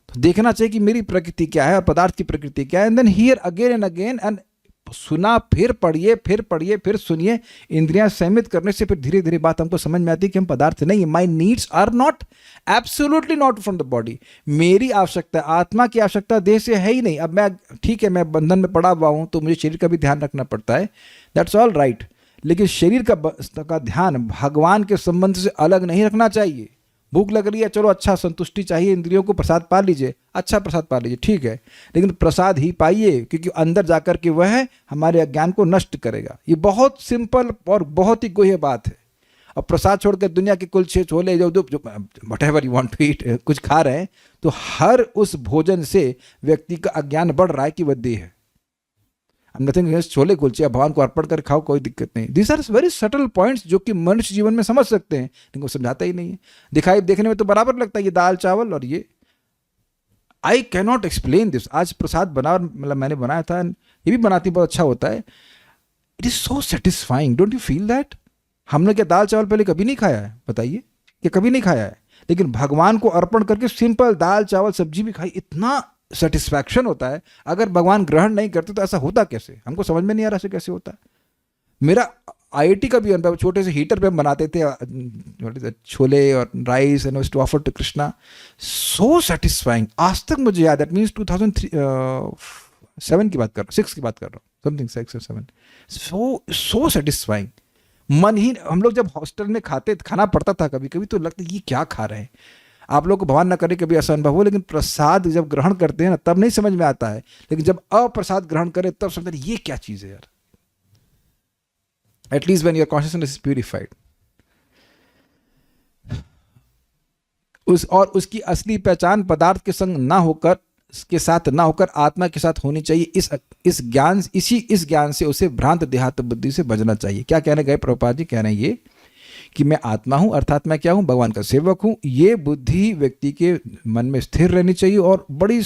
तो देखना चाहिए कि मेरी प्रकृति क्या है और पदार्थ की प्रकृति क्या है, and then hear again and again, and सुना, फिर पढ़िए, फिर सुनिए। इंद्रियां संयमित करने से फिर धीरे धीरे बात हमको समझ में आती है कि हम पदार्थ नहीं है। My needs are not, absolutely not from the body. मेरी आवश्यकता, आत्मा की आवश्यकता देह से है ही नहीं। अब मैं ठीक है, मैं बंधन में पड़ा हुआ हूं तो मुझे शरीर का भी ध्यान रखना पड़ता है, दैट्स ऑल राइट, लेकिन शरीर का ध्यान भगवान के संबंध से अलग नहीं रखना चाहिए। भूख लग रही है, चलो अच्छा संतुष्टि चाहिए इंद्रियों को, प्रसाद पा लीजिए, अच्छा प्रसाद पा लीजिए, ठीक है, लेकिन प्रसाद ही पाइए, क्योंकि अंदर जाकर के वह हमारे अज्ञान को नष्ट करेगा। ये बहुत सिंपल और बहुत ही गुह्य बात है। अब प्रसाद छोड़कर दुनिया के कुलछे छोले जो whatever you want to eat कुछ खा रहे हैं, तो हर उस भोजन से व्यक्ति का अज्ञान बढ़ रहा है कि वह देह है। नथिंग अगेंस्ट छोले कुलचे, भगवान को अर्पण कर खाओ, कोई दिक्कत नहीं। These are very subtle points जो कि मनुष्य जीवन में समझ सकते हैं, लेकिन वो समझाता ही नहीं है। दिखाई देखने में तो बराबर लगता है ये दाल चावल और ये, I can not explain this. आज प्रसाद बना, मतलब मैंने बनाया था, ये भी बनाती बहुत अच्छा होता है। It is so satisfying, don't you feel that? हमने क्या दाल चावल पहले कभी नहीं खाया है? बताइए, कि कभी नहीं खाया है, लेकिन भगवान को अर्पण करके सिंपल दाल चावल सब्जी भी खाई, इतना सेटिस्फैक्शन होता है। अगर भगवान ग्रहण नहीं करते तो ऐसा होता कैसे? हमको समझ में नहीं आ रहा ऐसे कैसे होता है। मेरा आईआईटी का भी अनुभव, छोटे से हीटर पे हम बनाते थे छोले और rice and to offer to Krishna, so satisfying. आज तक मुझे याद है, दैट मीन्स 2007 की बात कर रहा हूँ, 6 की बात कर रहा हूँ, समथिंग 6 or 7। So satisfying. मन ही, हम लोग जब हॉस्टल में खाना पड़ता था कभी कभी, तो लगता ये क्या खा रहे हैं। आप लोग को भगवान ना करे कभी ऐसा अनुभव हो, लेकिन प्रसाद जब ग्रहण करते हैं ना तब नहीं समझ में आता है, लेकिन जब अप्रसाद ग्रहण करें तब समझते हैं ये क्या चीज है यार। At least when your consciousness is purified. उसकी असली पहचान पदार्थ के संग ना होकर, के साथ ना होकर आत्मा के साथ होनी चाहिए। इस ज्ञान से उसे भ्रांत देहात बुद्धि से बचना चाहिए। क्या कहने गए प्रभुपाद जी? कह रहे हैं ये कि मैं आत्मा हूं, अर्थात मैं क्या हूं? भगवान का सेवक हूं। ये बुद्धि व्यक्ति के मन में स्थिर रहनी चाहिए और बड़े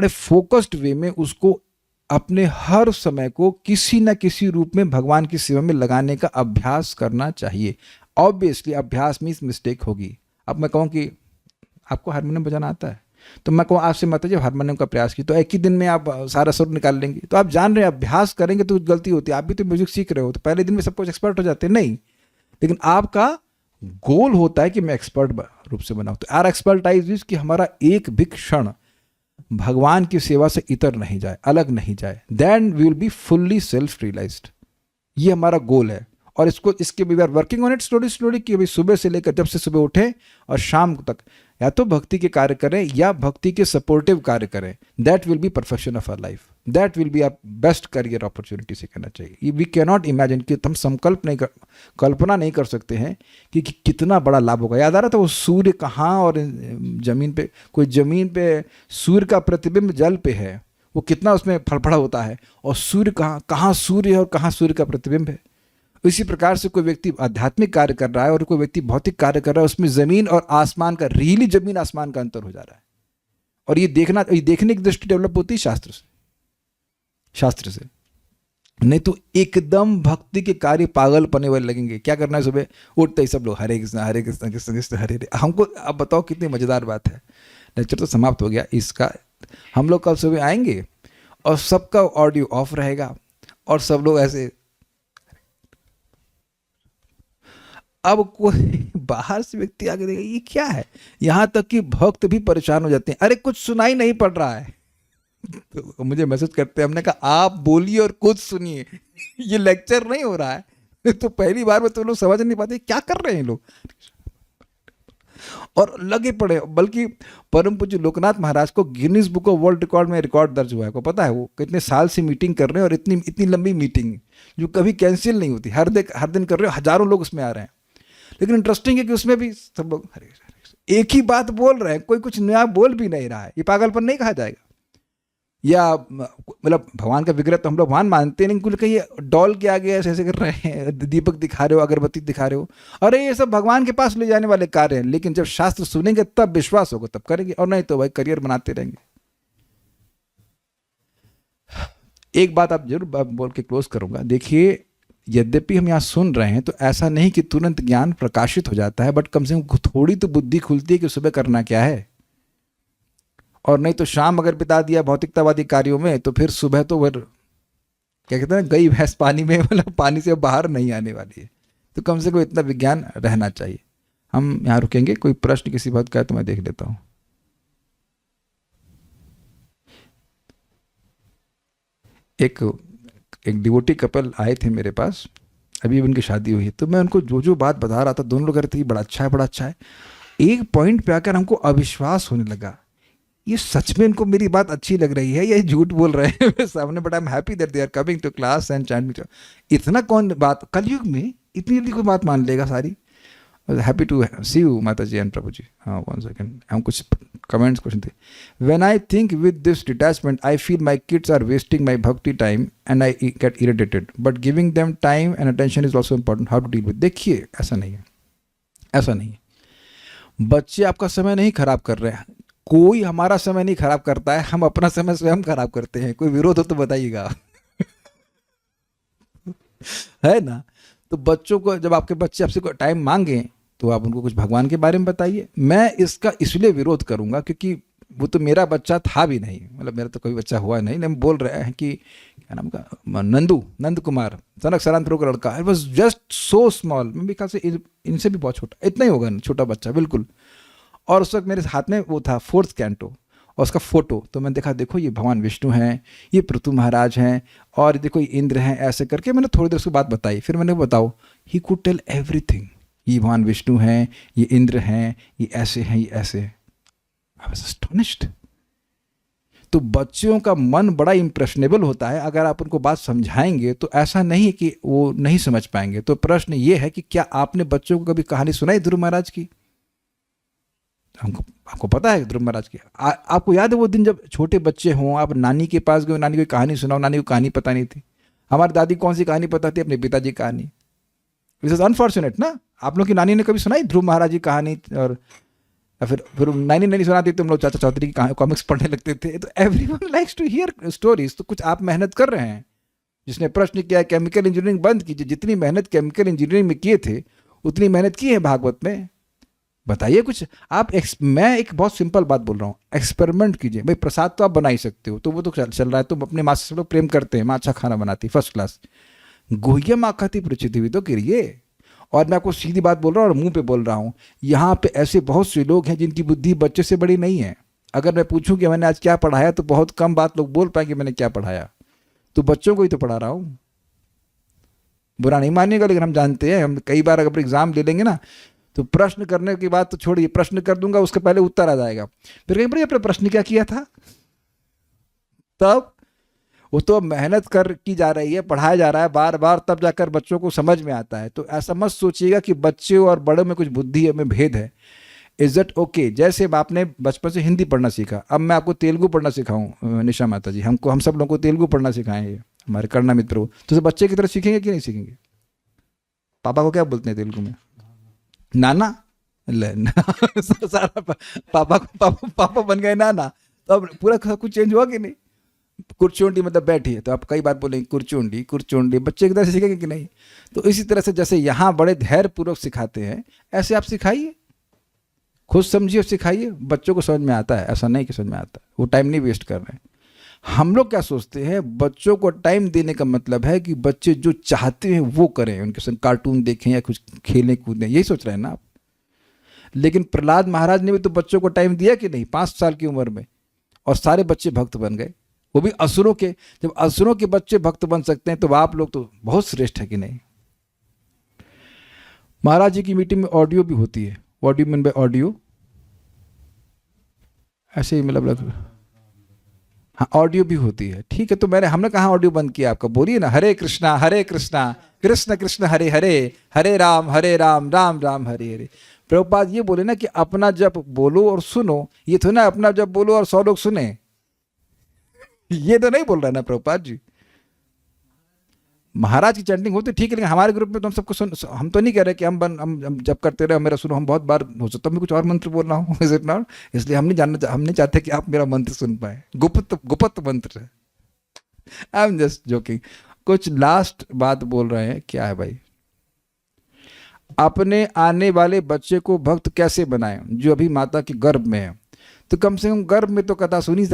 फोकस्ड वे में उसको अपने हर समय को किसी न किसी रूप में भगवान की सेवा में लगाने का अभ्यास करना चाहिए। ऑब्वियसली अभ्यास मीन्स मिस्टेक होगी। अब मैं कहूँ कि आपको हारमोनियम बजाना आता है, तो मैं कहूँ आपसे मत जब हारमोनियम का प्रयास की तो एक ही दिन में आप सारा सुर निकाल लेंगे, तो आप जान रहे हैं अभ्यास करेंगे तो गलती होती है। आप भी तो म्यूजिक सीख रहे हो, तो पहले दिन में सब कुछ एक्सपर्ट हो जाते हैं नहीं, लेकिन आपका गोल होता है कि मैं एक्सपर्ट रूप से बनाऊँ। तो आर एक्सपर्टाइज इज कि हमारा एक भी क्षण भगवान की सेवा से इतर नहीं जाए, अलग नहीं जाए। Then we will be fully self realized. ये हमारा गोल है और इसके we are working on it slowly कि अभी सुबह से लेकर जब से सुबह उठें और शाम तक या तो भक्ति के कार्य करें या भक्ति के सपोर्टिव कार्य करें। That will be perfection of our life, that will be our best career opportunity से कहना चाहिए। वी कैन नॉट इमेजिन कि हम कल्पना नहीं कर सकते हैं कि कितना बड़ा लाभ होगा। याद आ रहा था वो सूर्य कहाँ और जमीन पे, कोई जमीन पे सूर्य का प्रतिबिंब जल पे है, वो कितना उसमें फड़फड़ा होता है, और सूर्य कहाँ सूर्य है और कहाँ सूर्य का प्रतिबिंब है। इसी प्रकार से कोई व्यक्ति आध्यात्मिक कार्य कर रहा है और कोई व्यक्ति भौतिक कार्य कर रहा है, उसमें जमीन और आसमान का, रियली जमीन आसमान का अंतर हो जा रहा है। और ये देखने की दृष्टि डेवलप होती है शास्त्र से। नहीं तो एकदम भक्ति के कार्य पागल पने वाले लगेंगे। क्या करना है, सुबह उठते ही सब लोग हरे कृष्ण हरे कृष्ण कृष्ण कृष्ण हरे हरे। हमको अब बताओ कितनी मजेदार बात है। लेक्चर तो समाप्त हो गया इसका। हम लोग कल सुबह आएंगे और सबका ऑडियो ऑफ रहेगा और सब लोग ऐसे। अब कोई बाहर से व्यक्ति आके देखेगा ये क्या है, यहां तक कि भक्त भी परेशान हो जाते हैं, अरे कुछ सुनाई नहीं पड़ रहा है। तो मुझे मैसेज करते हैं, हमने कहा आप बोलिए और कुछ सुनिए, ये लेक्चर नहीं हो रहा है। तो पहली बार में तो लोग समझ नहीं पाते क्या कर रहे हैं लोग, और लगे पड़े। बल्कि परम पूज्य लोकनाथ महाराज को Guinness book of world record में रिकॉर्ड दर्ज हुआ है। को पता है वो कितने साल से मीटिंग कर रहे हैं, और इतनी लंबी मीटिंग जो कभी कैंसिल नहीं होती, हर दिन कर रहे हो, हजारों लोग उसमें आ रहे हैं। लेकिन इंटरेस्टिंग है कि उसमें भी सब लोग हरे एक ही बात बोल रहे हैं, कोई कुछ नया बोल भी नहीं रहा है। ये पागलपन नहीं कहा जाएगा? या मतलब भगवान का विग्रह तो हम लोग भगवान मानते हैं, लेकिन कहीं डॉल के आगे ऐसे ऐसे कर रहे हैं, दीपक दिखा रहे हो, अगरबत्ती दिखा रहे हो, अरे ये सब भगवान के पास ले जाने वाले कार्य हैं। लेकिन जब शास्त्र सुनेंगे तब विश्वास होगा, तब करेंगे, और नहीं तो भाई करियर बनाते रहेंगे। एक बात आप जरूर बोल के क्लोज करूंगा। देखिए, यद्यपि हम यहाँ सुन रहे हैं तो ऐसा नहीं कि तुरंत ज्ञान प्रकाशित हो जाता है, बट कम से कम थोड़ी तो बुद्धि खुलती है कि सुबह करना क्या है। और नहीं तो शाम अगर बिता दिया भौतिकतावादी कार्यों में, तो फिर सुबह तो फिर क्या कहते हैं, गई भैंस पानी में, मतलब पानी से बाहर नहीं आने वाली है। तो कम से कम इतना विज्ञान रहना चाहिए। हम यहाँ रुकेंगे, कोई प्रश्न किसी बात का है तो मैं देख लेता हूँ। एक डिवोटी कपल आए थे मेरे पास, अभी उनकी शादी हुई है, तो मैं उनको जो बात बता रहा था, दोनों लोग कह रहे थे बड़ा अच्छा है बड़ा अच्छा है। एक पॉइंट पे आकर हमको अविश्वास होने लगा, ये सच में इनको मेरी बात अच्छी लग रही है, ये झूठ बोल रहे हैं मेरे सामने, but I am happy that they are coming to class and chanting. इतना कौन बात कलयुग में इतनी जल्दी कोई बात मान लेगा सारी। हैप्पी टू सी यू माता जी एंड प्रभु जी। हाँ, 1 सेकेंड, हम कुछ कमेंट्स क्वेश्चन थे। When I think with this detachment I feel my kids are wasting my bhakti time and I get irritated, but giving them time and attention is also important. How to deal with. देखिए, ऐसा नहीं है, ऐसा नहीं है। बच्चे आपका समय नहीं खराब कर रहे हैं, कोई हमारा समय नहीं खराब करता है, हम अपना समय स्वयं खराब करते हैं। कोई विरोध हो तो बताइएगा। है ना? तो बच्चों को, जब आपके बच्चे आपसे कोई टाइम मांगे तो आप उनको कुछ भगवान के बारे में बताइए। मैं इसका इसलिए विरोध करूंगा क्योंकि वो तो मेरा बच्चा था भी नहीं, मतलब मेरा तो कोई बच्चा हुआ नहीं। हम बोल रहे हैं कि क्या नाम का, नंद कुमार, सनक सरानपुर का लड़का, it was just so small. मैं भी ख्याल से इनसे भी बहुत छोटा, इतना ही होगा, छोटा बच्चा बिल्कुल। और उस वक्त मेरे हाथ में वो था 4th कैंटो और उसका फोटो, तो मैंने देखा, देखो ये भगवान विष्णु हैं, ये पृथु महाराज हैं, और देखो ये इंद्र हैं, ऐसे करके मैंने थोड़ी देर उसको बात बताई। फिर मैंने बताओ, ही कुड टेल एवरीथिंग, ये भगवान विष्णु हैं, ये इंद्र हैं, ये ऐसे हैं, ये ऐसे। I was astonished. तो बच्चों का मन बड़ा इम्प्रेशनेबल होता है, अगर आप उनको बात समझाएंगे तो ऐसा नहीं कि वो नहीं समझ पाएंगे। तो प्रश्न ये है कि क्या आपने बच्चों को कभी कहानी सुनाई ध्रुव महाराज की? आपको पता है ध्रुव महाराज की? आपको याद है वो दिन जब छोटे बच्चे हों, आप नानी के पास गए, नानी को कहानी सुनाओ, नानी को कहानी पता नहीं थी। हमारी दादी कौन सी कहानी पता थी? अपने पिताजी की कहानी। दिस इज अनफॉर्चुनेट ना। आप लोग की नानी ने कभी सुनाई ध्रुव महाराज की कहानी? और फिर नानी नहीं सुनाती तो हम लोग चाचा चौधरी की कॉमिक्स पढ़ने लगते थे। तो everyone likes to hear stories. तो कुछ आप मेहनत कर रहे हैं। जिसने प्रश्न किया केमिकल इंजीनियरिंग बंद कीजिए, जितनी मेहनत केमिकल इंजीनियरिंग में किए थे उतनी मेहनत की है भागवत में। बताइए कुछ आप। मैं एक बहुत सिंपल बात बोल रहा हूँ, एक्सपेरिमेंट कीजिए। भाई प्रसाद तो आप बना ही सकते हो, तो वो तो चल रहा है। तुम अपने माँ से सब लोग प्रेम करते हैं, माँ अच्छा खाना बनाती, फर्स्ट क्लास। गुह्यम आखाती प्रचिति भी तो करिए। और मैं आपको सीधी बात बोल रहा हूँ और मुंह पे बोल रहा हूँ, यहाँ पे ऐसे बहुत से लोग हैं जिनकी बुद्धि बच्चे से बड़ी नहीं है। अगर मैं पूछूं कि मैंने आज क्या पढ़ाया तो बहुत कम बात लोग बोल पाएंगे मैंने क्या पढ़ाया। तो बच्चों को ही तो पढ़ा रहा हूँ। बुरा नहीं मानिएगा, लेकिन हम जानते हैं, हम कई बार अगर एग्जाम ले लेंगे ना तो प्रश्न करने की बात तो छोड़िए, प्रश्न कर दूंगा उसके पहले उत्तर आ जाएगा। फिर कहीं पर अपने प्रश्न क्या किया था, तब वो तो मेहनत कर की जा रही है, पढ़ाया जा रहा है बार बार, तब जाकर बच्चों को समझ में आता है। तो ऐसा मत सोचिएगा कि बच्चे और बड़ों में कुछ बुद्धि में भेद है। Is that okay? जैसे अब आपने बचपन से हिंदी पढ़ना सीखा, अब मैं आपको तेलुगु पढ़ना सिखाऊं, निशा माता जी, हम सब लोगों को तेलुगु पढ़ना सिखाएं, ये हमारे करना मित्र हो, तो बच्चे की तरह सीखेंगे कि नहीं सीखेंगे? पापा को क्या बोलते हैं तेलुगु में? नाना। ले सारा पापा बन गए नाना, तो अब पूरा कुछ चेंज हुआ कि नहीं? कुर्चुंडी मतलब बैठी है, तो आप कई बार बोलेंगे कुर्चुंडी कुर्चुंडी, बच्चे की तरह से सीखेंगे कि नहीं? तो इसी तरह से जैसे यहाँ बड़े धैर्य पूर्वक सिखाते हैं, ऐसे आप सिखाइए, खुद समझिए और सिखाइए। बच्चों को समझ में आता है, ऐसा नहीं कि समझ में आता है, वो टाइम नहीं वेस्ट कर रहे हैं। हम लोग क्या सोचते हैं, बच्चों को टाइम देने का मतलब है कि बच्चे जो चाहते हैं वो करें, उनके संग कार्टून देखें या कुछ खेलें कूदें, यही सोच रहे हैं ना आप। लेकिन प्रहलाद महाराज ने भी तो बच्चों को टाइम दिया कि नहीं, 5 साल की उम्र में, और सारे बच्चे भक्त बन गए, वो भी असुरों के। जब असुरों के बच्चे भक्त बन सकते हैं तो आप लोग तो बहुत श्रेष्ठ है कि नहीं? महाराज जी की मीटिंग में ऑडियो भी होती है। What do you mean by audio? ऐसे ही मतलब हाँ, ऑडियो भी होती है, ठीक है। तो हमने कहाँ ऑडियो बंद किया आपका? बोलिए ना, हरे कृष्णा कृष्ण कृष्ण हरे हरे, हरे राम राम राम हरे हरे। प्रभुपाद ये बोले ना कि अपना जप बोलो और सुनो, ये तो ना अपना जप बोलो और 100 लोग सुने, ये तो नहीं बोल रहा ना प्रभुपाद जी। महाराज की चैंटिंग होती ठीक है, लेकिन हमारे ग्रुप में तो हम सबको हम तो नहीं कह रहे कि हम जब करते रहे मेरा सुनो, हम बहुत बार हो सकता है मैं कुछ और मंत्र बोल रहा हूँ, इज इट नॉट? इसलिए हम नहीं चाहते कि आप मेरा मंत्र सुन पाए, गुप्त मंत्र है। I am just joking. कुछ लास्ट बात बोल रहे हैं, क्या है भाई? अपने आने वाले बच्चे को भक्त कैसे बनाएं जो अभी माता के गर्भ में है? तो कम से कम गर्भ में तो कथा सुनी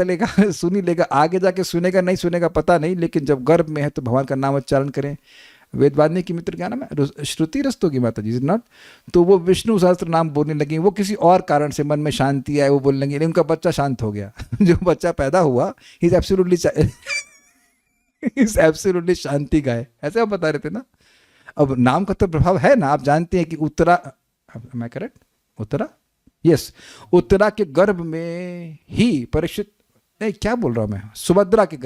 लेगा, आगे जाके सुनेगा नहीं सुनेगा पता नहीं, लेकिन जब गर्भ में है तो भगवान का नाम उच्चारण करें। वेदवादिनी की मित्र क्या नाम है, श्रुति रस्तों की माता जी, इज नॉट? तो वो विष्णु सहस्त्र नाम बोलने लगी, वो किसी और कारण से मन में शांति आए वो बोलने लगी, उनका बच्चा शांत हो गया। जो बच्चा पैदा हुआ इज एब्सोल्युटली शांति का है, ऐसे आप बता रहे थे ना। अब नाम का तो प्रभाव है ना, आप जानते हैं कि उत्तरा, मैं करेक्ट, उत्तरा, यस, उत्तरा के गर्भ में ही परीक्षित, नहीं क्या बोल रहा हूं मैं, सुभद्रा के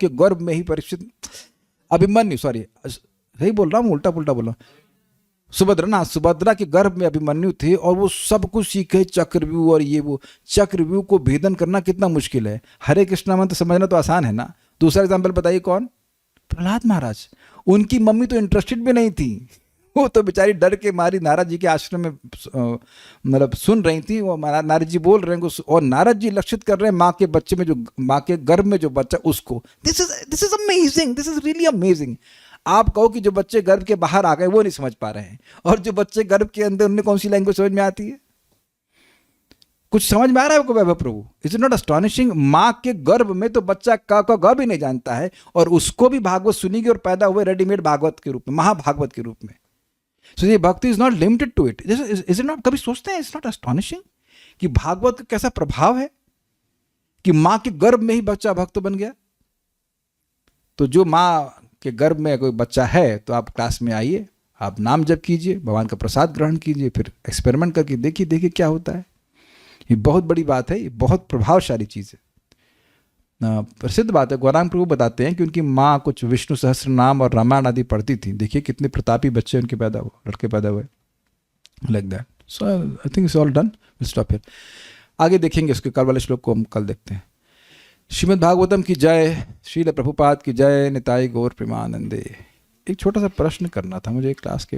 गर्भ में ही परीक्षित, अभिमन्यु, सॉरी सही बोल रहा हूं, उल्टा पुल्टा बोल रहा हूं, सुभद्रा के गर्भ में अभिमन्यु थे, और वो सब कुछ सीखे, चक्रव्यूह और ये वो। चक्रव्यूह को भेदन करना कितना मुश्किल है, हरे कृष्णा मंत्र समझना तो आसान है ना। दूसरा एग्जाम्पल बताइए कौन? प्रहलाद महाराज। उनकी मम्मी तो इंटरेस्टेड भी नहीं थी, वो तो बेचारी डर के मारी नारद जी के आश्रम में मतलब सुन रही थी, वो नारद जी बोल रहे हैं, और नारद जी लक्षित कर रहे हैं माँ के बच्चे में, जो माँ के गर्भ में जो बच्चा, उसको। This is amazing, this is really amazing. आप कहो कि जो बच्चे गर्भ के बाहर आ गए वो नहीं समझ पा रहे हैं, और जो बच्चे गर्भ के अंदर, उन्हें कौन सी लैंग्वेज समझ में आती है? कुछ समझ में आ रहा है आपको Vaibhav Prabhu? Is it not astonishing? माँ के गर्भ में तो बच्चा का ग भी नहीं जानता है, और उसको भी भागवत सुनेगी, और पैदा हुए रेडीमेड भागवत के रूप में, महाभागवत के रूप में। सो ये bhakti is not limited to it, is it not? कभी सोचते हैं, इट्स नॉट अस्टॉनिशिंग कि भागवत का कैसा प्रभाव है कि माँ के गर्भ में ही बच्चा भक्त बन गया। तो जो माँ के गर्भ में कोई बच्चा है, तो आप क्लास में आइए, आप नाम जप कीजिए, भगवान का प्रसाद ग्रहण कीजिए, फिर एक्सपेरिमेंट करके देखिए क्या होता है। ये बहुत बड़ी बात है, ये बहुत प्रभावशाली चीज़ है, प्रसिद्ध बात है। गौरांग प्रभु बताते हैं कि उनकी माँ कुछ विष्णु सहस्त्र नाम और रामायण आदि पढ़ती थी। देखिए कितने प्रतापी बच्चे उनके लड़के पैदा हुए, like that. So I think it's all done, will stop here. आगे देखेंगे, उसके कल वाले श्लोक को हम कल देखते हैं। श्रीमद् भागवतम की जय, श्रील प्रभुपाद की जय, निताई गौर प्रेमानंदे। एक छोटा सा प्रश्न करना था मुझे क्लास के